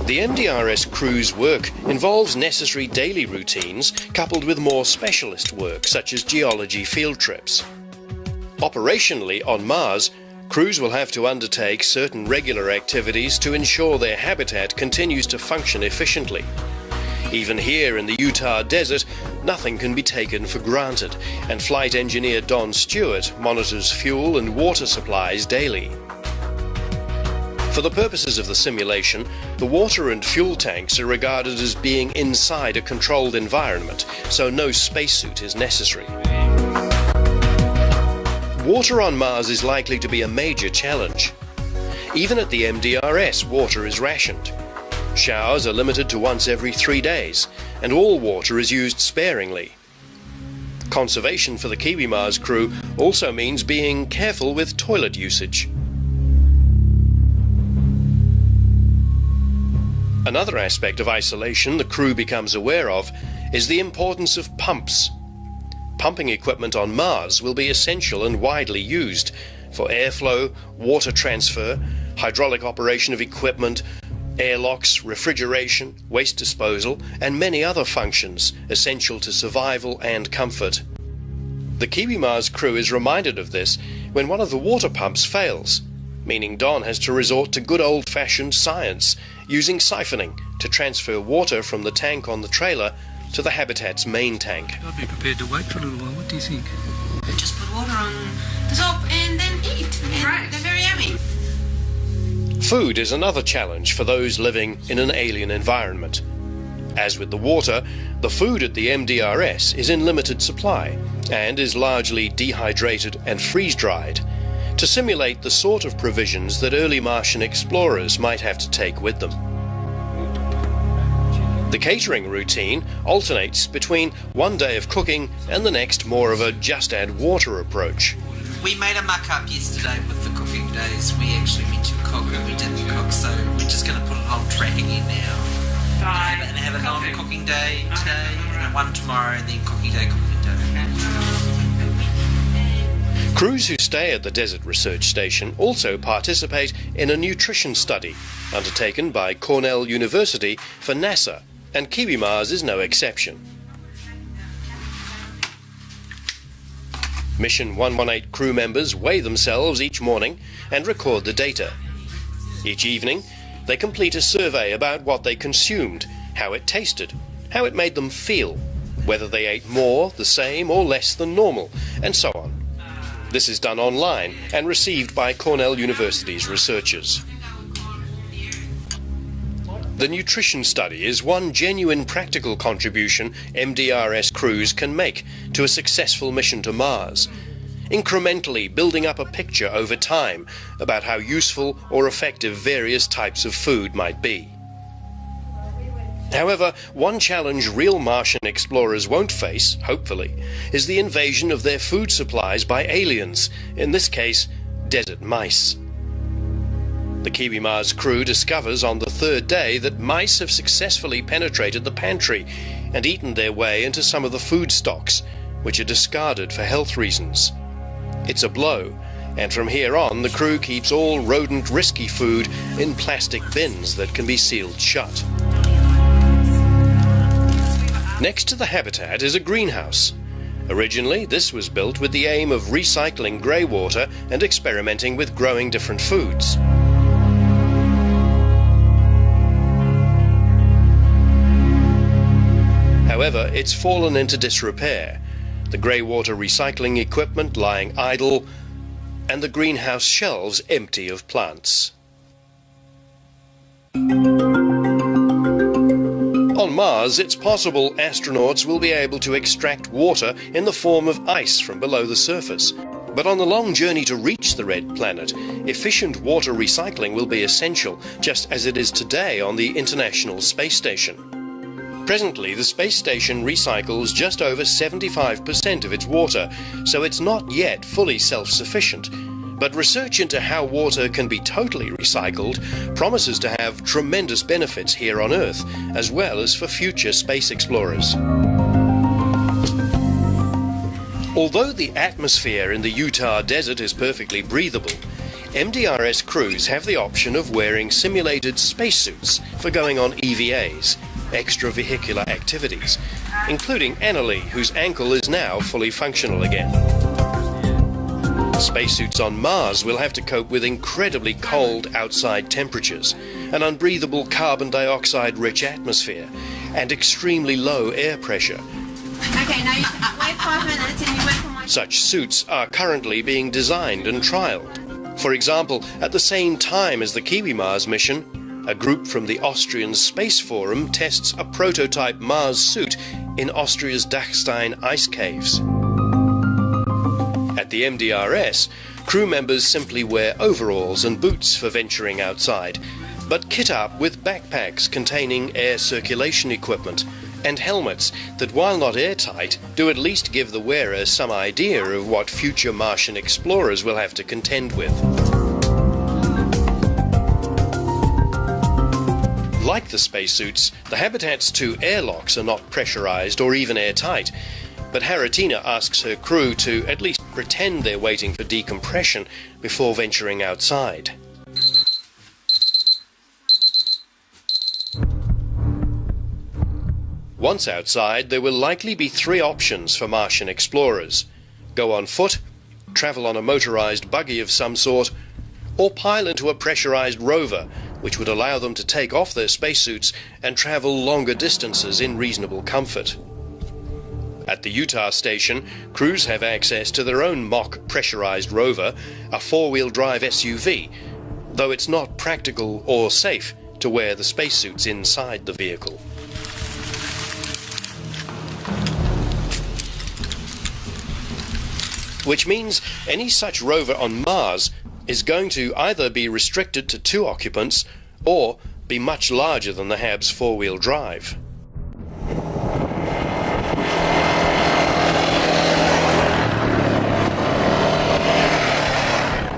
The MDRS crew's work involves necessary daily routines coupled with more specialist work such as geology field trips. Operationally on Mars, crews will have to undertake certain regular activities to ensure their habitat continues to function efficiently. Even here in the Utah desert, nothing can be taken for granted, and flight engineer Don Stewart monitors fuel and water supplies daily. For the purposes of the simulation, the water and fuel tanks are regarded as being inside a controlled environment, so no spacesuit is necessary. Water on Mars is likely to be a major challenge. Even at the MDRS, water is rationed. Showers are limited to once every 3 days, and all water is used sparingly. Conservation for the Kiwi Mars crew also means being careful with toilet usage. Another aspect of isolation the crew becomes aware of is the importance of pumps. Pumping equipment on Mars will be essential and widely used for airflow, water transfer, hydraulic operation of equipment, airlocks, refrigeration, waste disposal, and many other functions essential to survival and comfort. The Kiwi Mars crew is reminded of this when one of the water pumps fails, meaning Don has to resort to good old-fashioned science, using siphoning to transfer water from the tank on the trailer to the habitat's main tank. I'd be prepared to wait for a little while. What do you think? Just put water on the top and then eat. And they're very yummy. Food is another challenge for those living in an alien environment. As with the water, the food at the MDRS is in limited supply and is largely dehydrated and freeze-dried to simulate the sort of provisions that early Martian explorers might have to take with them. The catering routine alternates between one day of cooking and the next more of a just add water approach. We made a muck-up yesterday with the cooking days. We actually meant to cook and we didn't cook, so we're just going to put it on track again now. And have a non-cooking day today, and one tomorrow, and then cooking day. Crews who stay at the Desert Research Station also participate in a nutrition study undertaken by Cornell University for NASA, and Kiwi Mars is no exception. Mission 118 crew members weigh themselves each morning and record the data. Each evening, they complete a survey about what they consumed, how it tasted, how it made them feel, whether they ate more, the same, or less than normal, and so on. This is done online and received by Cornell University's researchers. The nutrition study is one genuine practical contribution MDRS crews can make to a successful mission to Mars. incrementally building up a picture over time about how useful or effective various types of food might be. However, one challenge real Martian explorers won't face, hopefully, is the invasion of their food supplies by aliens, in this case, desert mice. The Kiwi Mars crew discovers on the third day that mice have successfully penetrated the pantry and eaten their way into some of the food stocks, which are discarded for health reasons. It's a blow, and from here on the crew keeps all rodent risky food in plastic bins that can be sealed shut. Next to the habitat is a greenhouse. Originally, this was built with the aim of recycling grey water and experimenting with growing different foods. However, it's fallen into disrepair, the grey water recycling equipment lying idle, and the greenhouse shelves empty of plants. On Mars, it's possible astronauts will be able to extract water in the form of ice from below the surface. But on the long journey to reach the red planet, efficient water recycling will be essential, just as it is today on the International Space Station. Presently, the space station recycles just over 75% of its water, so it's not yet fully self-sufficient. But research into how water can be totally recycled promises to have tremendous benefits here on Earth, as well as for future space explorers. Although the atmosphere in the Utah desert is perfectly breathable, MDRS crews have the option of wearing simulated spacesuits for going on EVAs, extravehicular activities, including Annalie, whose ankle is now fully functional again. Spacesuits on Mars will have to cope with incredibly cold outside temperatures, an unbreathable carbon dioxide-rich atmosphere, and extremely low air pressure. Okay, now you wait 5 minutes and you wait for my... Such suits are currently being designed and trialled. For example, at the same time as the Kiwi Mars mission, a group from the Austrian Space Forum tests a prototype Mars suit in Austria's Dachstein ice caves. At the MDRS, crew members simply wear overalls and boots for venturing outside, but kit up with backpacks containing air circulation equipment and helmets that, while not airtight, do at least give the wearer some idea of what future Martian explorers will have to contend with. Like the spacesuits, the Habitat's 2 airlocks are not pressurized or even airtight, but Haratina asks her crew to at least pretend they're waiting for decompression before venturing outside. Once outside, there will likely be 3 options for Martian explorers: go on foot, travel on a motorized buggy of some sort, or pile into a pressurized rover, which would allow them to take off their spacesuits and travel longer distances in reasonable comfort. At the Utah station, crews have access to their own mock pressurized rover, a 4-wheel drive SUV, though it's not practical or safe to wear the spacesuits inside the vehicle. Which means any such rover on Mars is going to either be restricted to 2 occupants or be much larger than the Hab's 4-wheel drive.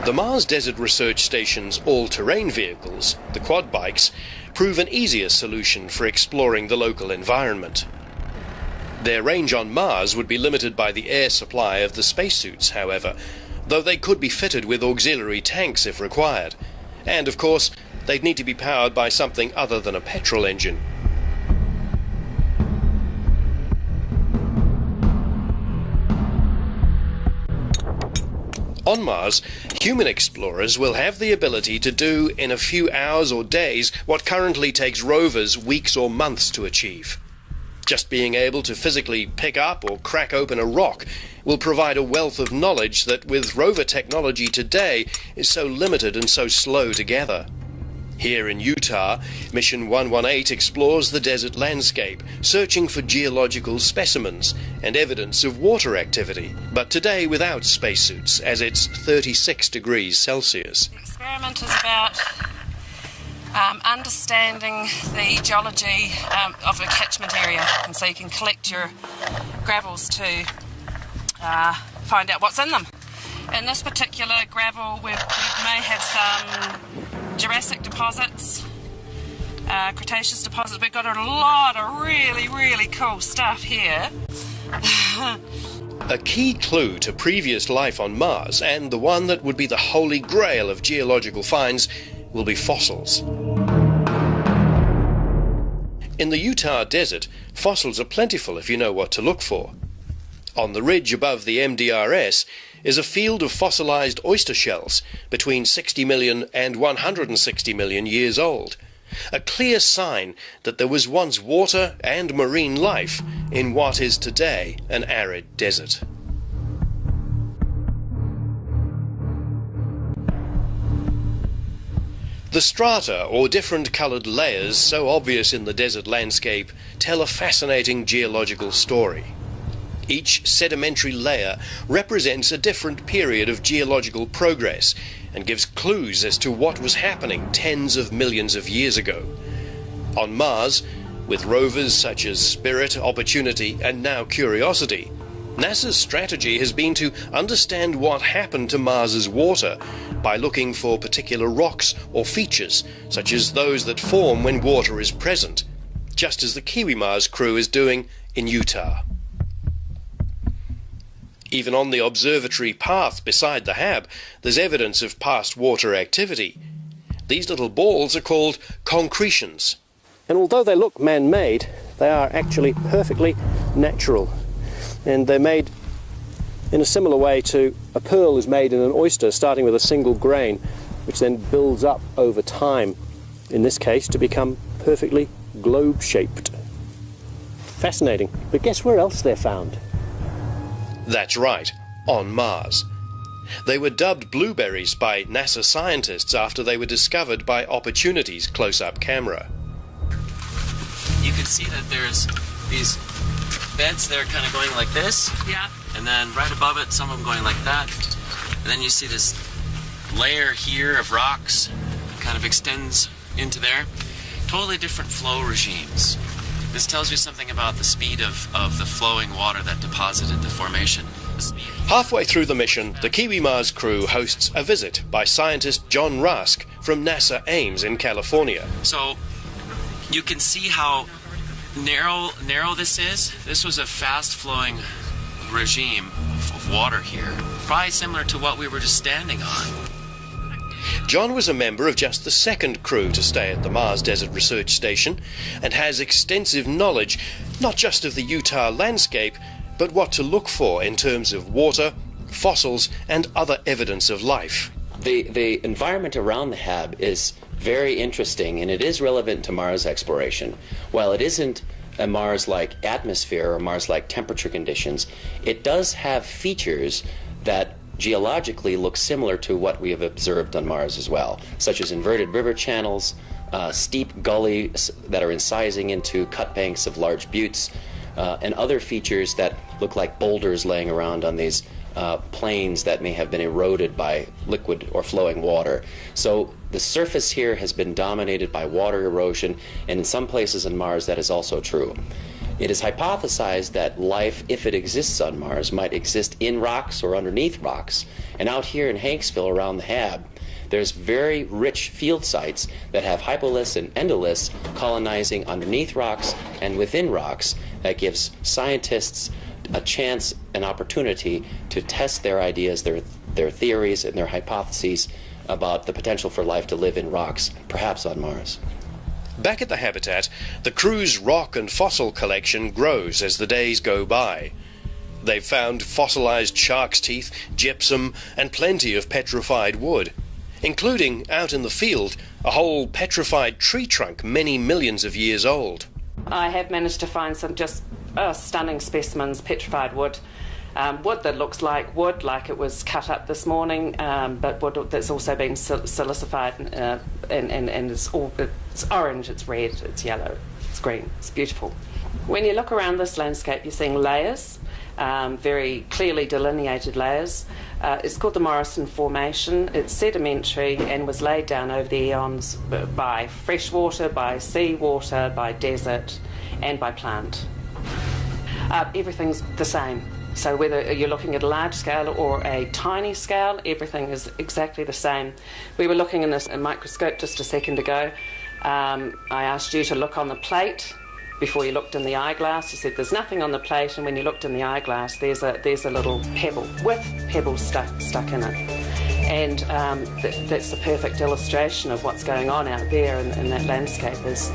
The Mars Desert Research Station's all-terrain vehicles, the quad bikes, prove an easier solution for exploring the local environment. Their range on Mars would be limited by the air supply of the spacesuits, however, though they could be fitted with auxiliary tanks if required. And, of course, they'd need to be powered by something other than a petrol engine. On Mars, human explorers will have the ability to do in a few hours or days what currently takes rovers weeks or months to achieve. Just being able to physically pick up or crack open a rock will provide a wealth of knowledge that with rover technology today is so limited and so slow to gather. Here in Utah, Mission 118 explores the desert landscape, searching for geological specimens and evidence of water activity, but today without spacesuits, as it's 36 degrees Celsius. The experiment is about understanding the geology of a catchment area, and so you can collect your gravels to find out what's in them. In this particular gravel, we may have some Jurassic deposits, Cretaceous deposits. We've got a lot of really, really cool stuff here. A key clue to previous life on Mars, and the one that would be the holy grail of geological finds, will be fossils. In the Utah desert, fossils are plentiful if you know what to look for. On the ridge above the MDRS is a field of fossilized oyster shells between 60 million and 160 million years old, a clear sign that there was once water and marine life in what is today an arid desert. The strata, or different coloured layers so obvious in the desert landscape, tell a fascinating geological story. Each sedimentary layer represents a different period of geological progress and gives clues as to what was happening tens of millions of years ago. On Mars, with rovers such as Spirit, Opportunity and now Curiosity, NASA's strategy has been to understand what happened to Mars's water by looking for particular rocks or features, such as those that form when water is present, just as the Kiwi Mars crew is doing in Utah. Even on the observatory path beside the HAB, there's evidence of past water activity. These little balls are called concretions. And although they look man-made, they are actually perfectly natural. And they're made in a similar way to a pearl is made in an oyster, starting with a single grain, which then builds up over time, in this case, to become perfectly globe-shaped. Fascinating. But guess where else they're found? That's right, on Mars. They were dubbed blueberries by NASA scientists after they were discovered by Opportunity's close-up camera. You can see that there's these beds that are kind of going like this. Yeah. And then right above it, some of them going like that. And then you see this layer here of rocks kind of extends into there. Totally different flow regimes. This tells you something about the speed of the flowing water that deposited the formation. Halfway through the mission, the Kiwi Mars crew hosts a visit by scientist John Rusk from NASA Ames in California. So you can see how narrow this is. This was a fast-flowing regime of water here, probably similar to what we were just standing on. John was a member of just the second crew to stay at the Mars Desert Research Station and has extensive knowledge not just of the Utah landscape, but what to look for in terms of water, fossils and other evidence of life. The environment around the HAB is very interesting, and it is relevant to Mars exploration. While it isn't a Mars-like atmosphere or Mars-like temperature conditions, it does have features that geologically look similar to what we have observed on Mars as well, such as inverted river channels, steep gullies that are incising into cut banks of large buttes, and other features that look like boulders laying around on these plains that may have been eroded by liquid or flowing water. So the surface here has been dominated by water erosion, and in some places on Mars that is also true. It is hypothesized that life, if it exists on Mars, might exist in rocks or underneath rocks. And out here in Hanksville around the HAB, there's very rich field sites that have hypoliths and endoliths colonizing underneath rocks and within rocks. That gives scientists a chance, an opportunity to test their ideas, their theories and their hypotheses about the potential for life to live in rocks, perhaps on Mars. Back at the habitat, the crew's rock and fossil collection grows as the days go by. They've found fossilized shark's teeth, gypsum, and plenty of petrified wood, including, out in the field, a whole petrified tree trunk many millions of years old. I have managed to find some just stunning specimens, petrified wood. Wood that looks like wood, like it was cut up this morning, but wood that's also been silicified and it's orange, it's red, it's yellow, it's green, it's beautiful. When you look around this landscape, you're seeing layers, very clearly delineated layers. It's called the Morrison Formation. It's sedimentary and was laid down over the eons by freshwater, by seawater, by desert, and by plant. Everything's the same. So whether you're looking at a large scale or a tiny scale, everything is exactly the same. We were looking in this microscope just a second ago. I asked you to look on the plate before you looked in the eyeglass. You said there's nothing on the plate, and when you looked in the eyeglass, there's a little pebble with pebbles stuck in it. And that's the perfect illustration of what's going on out there in that landscape. Is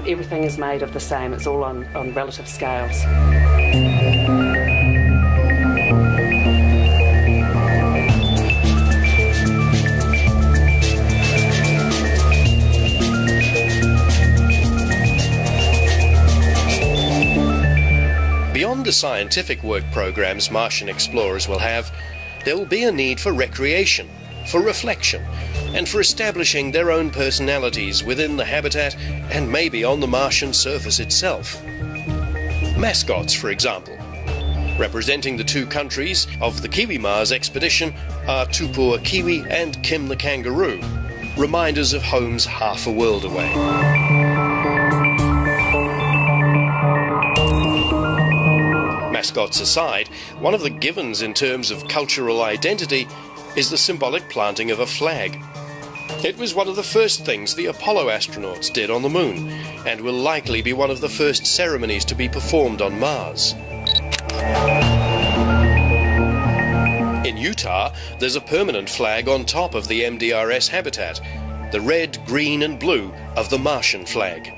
everything is made of the same. It's all on relative scales. Beyond the scientific work programs Martian explorers will have, there will be a need for recreation, for reflection, and for establishing their own personalities within the habitat and maybe on the Martian surface itself. Mascots, for example. Representing the two countries of the Kiwi Mars expedition are Tupua Kiwi and Kim the kangaroo, reminders of homes half a world away. Mascots aside, one of the givens in terms of cultural identity is the symbolic planting of a flag. It was one of the first things the Apollo astronauts did on the moon, and will likely be one of the first ceremonies to be performed on Mars. In Utah, there's a permanent flag on top of the MDRS habitat, the red, green and blue of the Martian flag.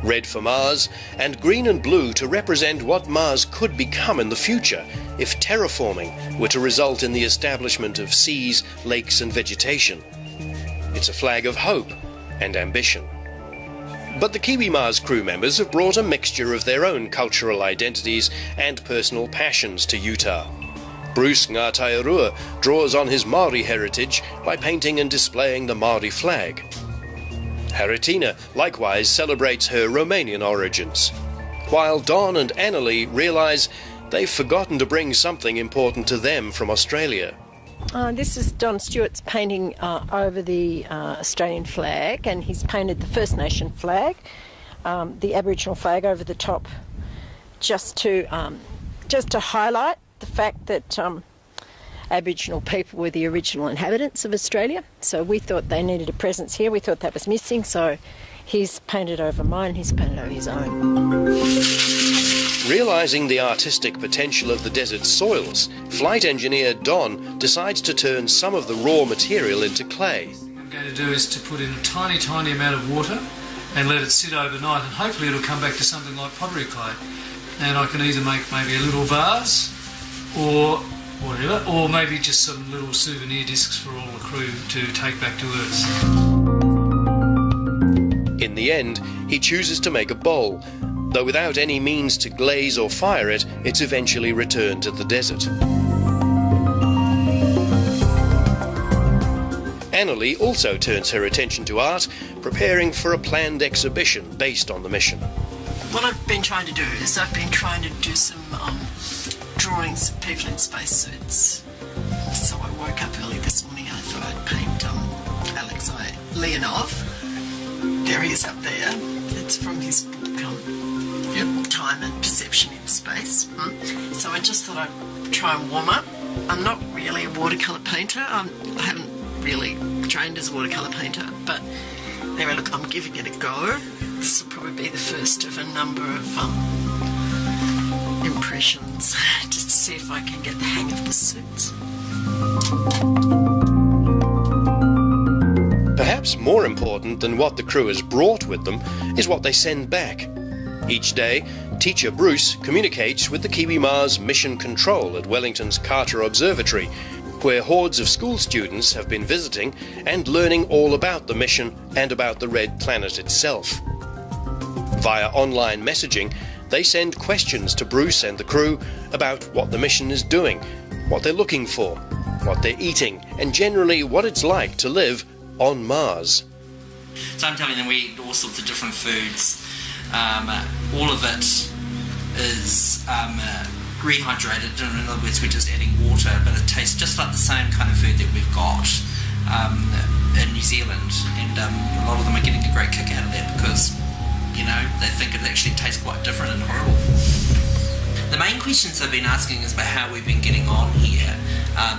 Red for Mars, and green and blue to represent what Mars could become in the future if terraforming were to result in the establishment of seas, lakes and vegetation. It's a flag of hope and ambition. But the Kiwi Mars crew members have brought a mixture of their own cultural identities and personal passions to Utah. Bruce Ngātairua draws on his Māori heritage by painting and displaying the Māori flag. Haritina likewise celebrates her Romanian origins, while Don and Annalie realise they've forgotten to bring something important to them from Australia. This is Don Stewart's painting over the Australian flag, and he's painted the First Nation flag, the Aboriginal flag over the top, just to highlight the fact that Aboriginal people were the original inhabitants of Australia, so we thought they needed a presence here. We thought that was missing, so he's painted over mine, he's painted over his own. Realising the artistic potential of the desert soils, flight engineer Don decides to turn some of the raw material into clay. What I'm going to do is to put in a tiny, tiny amount of water and let it sit overnight, and hopefully it'll come back to something like pottery clay. And I can either make maybe a little vase or whatever, or maybe just some little souvenir discs for all the crew to take back to Earth. In the end, he chooses to make a bowl, though without any means to glaze or fire it, it's eventually returned to the desert. Annalie also turns her attention to art, preparing for a planned exhibition based on the mission. What I've been trying to do is I've been trying to do some drawings of people in spacesuits. So I woke up early this morning and I thought I'd paint Alexei Leonov. There he is up there. It's from his book, Time and Perception in Space. So I just thought I'd try and warm up. I'm not really a watercolour painter. I haven't really trained as a watercolour painter, but anyway, look, I'm giving it a go. This will probably be the first of a number of impressions, just to see if I can get the hang of the suits. Perhaps more important than what the crew has brought with them is what they send back. Each day, teacher Bruce communicates with the Kiwi Mars Mission Control at Wellington's Carter Observatory, where hordes of school students have been visiting and learning all about the mission and about the Red Planet itself. Via online messaging, they send questions to Bruce and the crew about what the mission is doing, what they're looking for, what they're eating, and generally what it's like to live on Mars. So I'm telling them we eat all sorts of different foods. All of it is rehydrated. In other words, we're just adding water, but it tastes just like the same kind of food that we've got in New Zealand. And a lot of them are getting a great kick out of that because, they think it actually tastes quite different and horrible. The main questions I've been asking is about how we've been getting on here.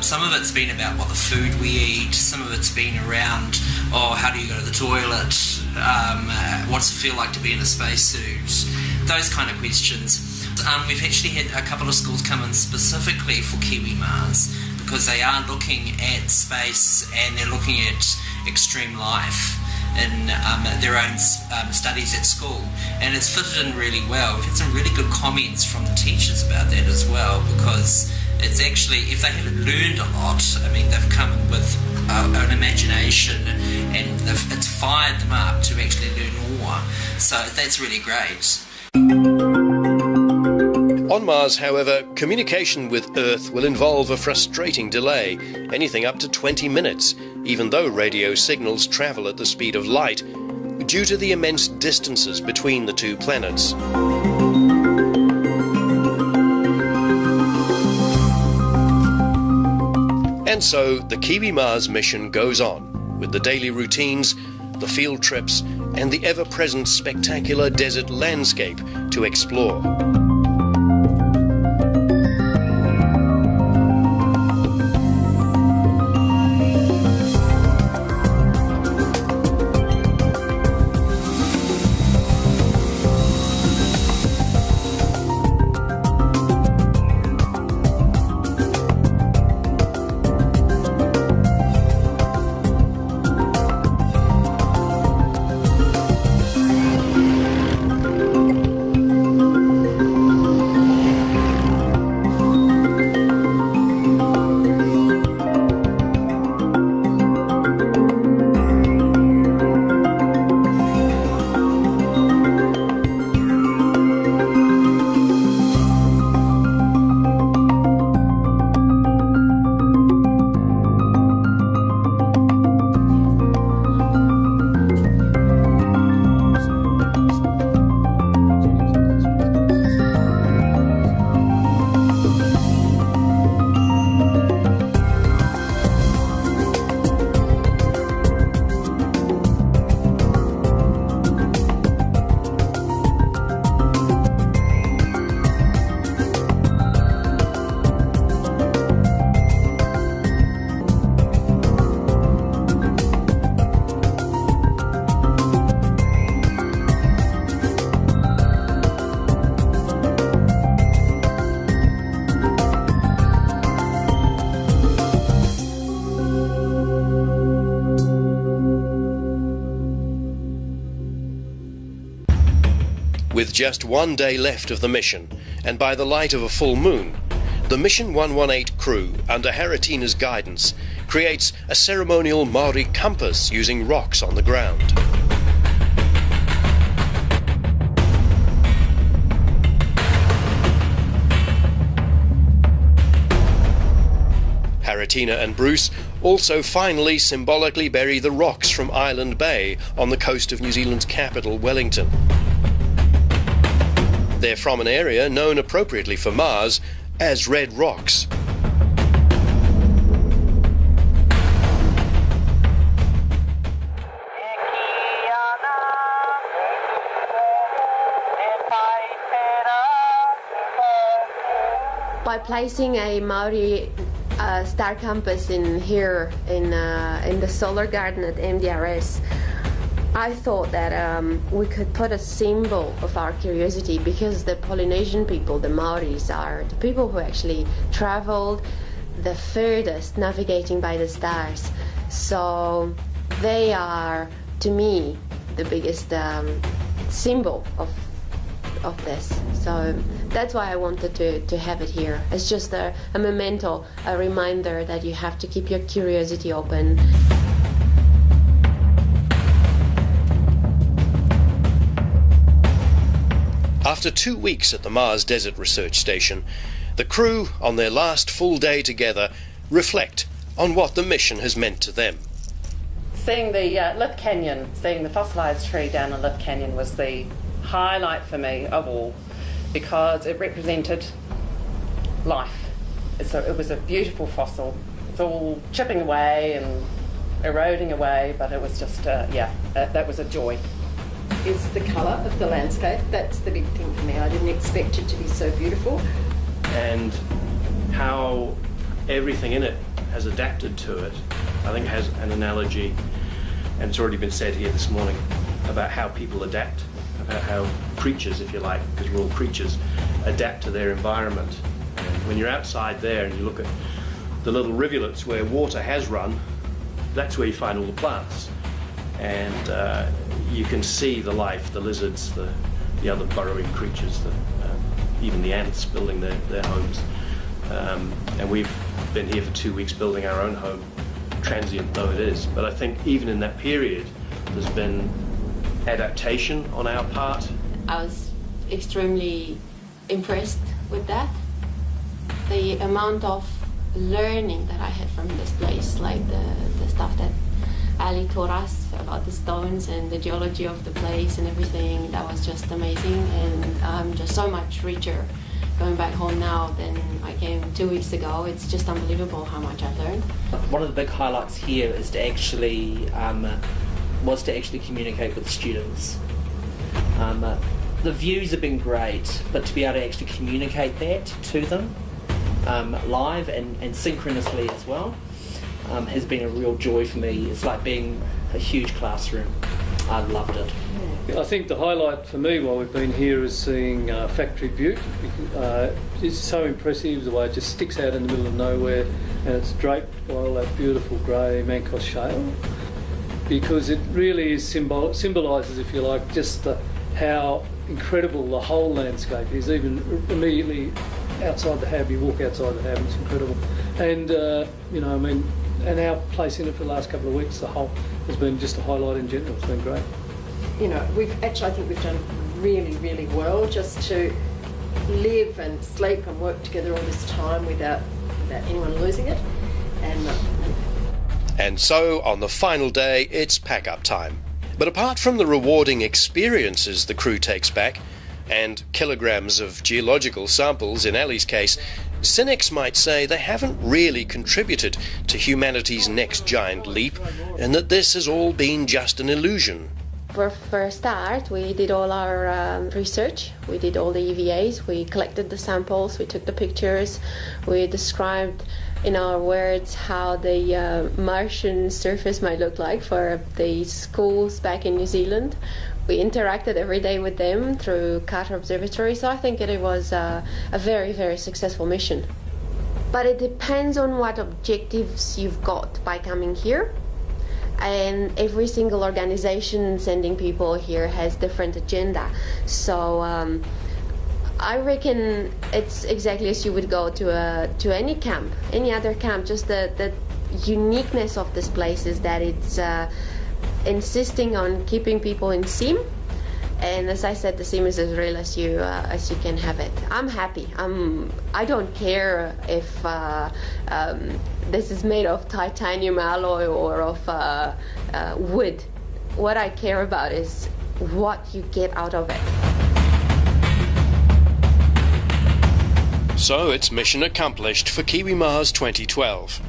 Some of it's been about what the food we eat, some of it's been around, how do you go to the toilet, what's it feel like to be in a spacesuit, those kind of questions. We've actually had a couple of schools come in specifically for Kiwi Mars because they are looking at space and they're looking at extreme life in their own studies at school, and it's fitted in really well. We've had some really good comments from the teachers about that as well, because it's actually, if they haven't learned a lot, they've come in with an imagination and it's fired them up to actually learn more, so that's really great. On Mars, however, communication with Earth will involve a frustrating delay, anything up to 20 minutes, even though radio signals travel at the speed of light, due to the immense distances between the two planets. And so the Kiwi Mars mission goes on, with the daily routines, the field trips, and the ever-present spectacular desert landscape to explore. With just 1 day left of the mission, and by the light of a full moon, the Mission 118 crew, under Haritina's guidance, creates a ceremonial Maori compass using rocks on the ground. Haritina and Bruce also finally symbolically bury the rocks from Island Bay on the coast of New Zealand's capital, Wellington. They're from an area known appropriately for Mars as Red Rocks. By placing a Maori star compass in here in the solar garden at MDRS, I thought that we could put a symbol of our curiosity, because the Polynesian people, the Maoris, are the people who actually traveled the furthest navigating by the stars. So they are, to me, the biggest symbol of this. So that's why I wanted to have it here. It's just a memento, a reminder that you have to keep your curiosity open. After 2 weeks at the Mars Desert Research Station, the crew, on their last full day together, reflect on what the mission has meant to them. Seeing the Lift Canyon, seeing the fossilised tree down in Lift Canyon was the highlight for me of all, because it represented life. It was a beautiful fossil. It's all chipping away and eroding away, but it was just, that was a joy. Is the colour of the landscape. That's the big thing for me. I didn't expect it to be so beautiful. And how everything in it has adapted to it. I think it has an analogy, and it's already been said here this morning, about how people adapt, about how creatures, if you like, because we're all creatures, adapt to their environment. And when you're outside there and you look at the little rivulets where water has run, that's where you find all the plants. And you can see the life, the lizards, the other burrowing creatures, even the ants building their homes. And we've been here for 2 weeks building our own home, transient though it is. But I think even in that period, there's been adaptation on our part. I was extremely impressed with that. The amount of learning that I had from this place, like the stuff that Ali taught us about the stones and the geology of the place and everything, that was just amazing. And I'm just so much richer going back home now than I came 2 weeks ago. It's just unbelievable how much I've learned. One of the big highlights here is to actually communicate with the students. The views have been great, but to be able to actually communicate that to them live and synchronously as well has been a real joy for me. It's like being a huge classroom. I loved it. I think the highlight for me while we've been here is seeing Factory Butte. It's so impressive the way it just sticks out in the middle of nowhere, and it's draped by all that beautiful grey Mancos shale, because it really is symbolises, if you like, just how incredible the whole landscape is. Even immediately outside the hab, you walk outside the hab, it's incredible. And and our place in it for the last couple of weeks, the whole has been just a highlight in general. It's been great. I think we've done really, really well just to live and sleep and work together all this time without anyone losing it. And so, on the final day, it's pack-up time. But apart from the rewarding experiences the crew takes back, and kilograms of geological samples in Ali's case, cynics might say they haven't really contributed to humanity's next giant leap, and that this has all been just an illusion. For a start, we did all our research. We did all the EVAs. We collected the samples. We took the pictures. We described in our words how the Martian surface might look like for the schools back in New Zealand. We interacted every day with them through Carter Observatory, so I think it was a very, very successful mission. But it depends on what objectives you've got by coming here. And every single organization sending people here has different agenda. So I reckon it's exactly as you would go to any camp, any other camp. Just the uniqueness of this place is that it's insisting on keeping people in SIM. And as I said, the SIM is as real as you can have it. I'm happy. I don't care if this is made of titanium alloy or of wood. What I care about is what you get out of it. So it's mission accomplished for Kiwi Mars 2012.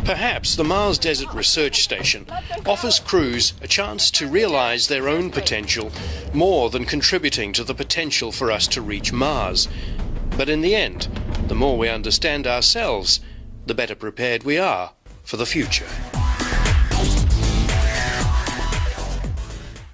Perhaps the Mars Desert Research Station offers crews a chance to realise their own potential more than contributing to the potential for us to reach Mars. But in the end, the more we understand ourselves, the better prepared we are for the future.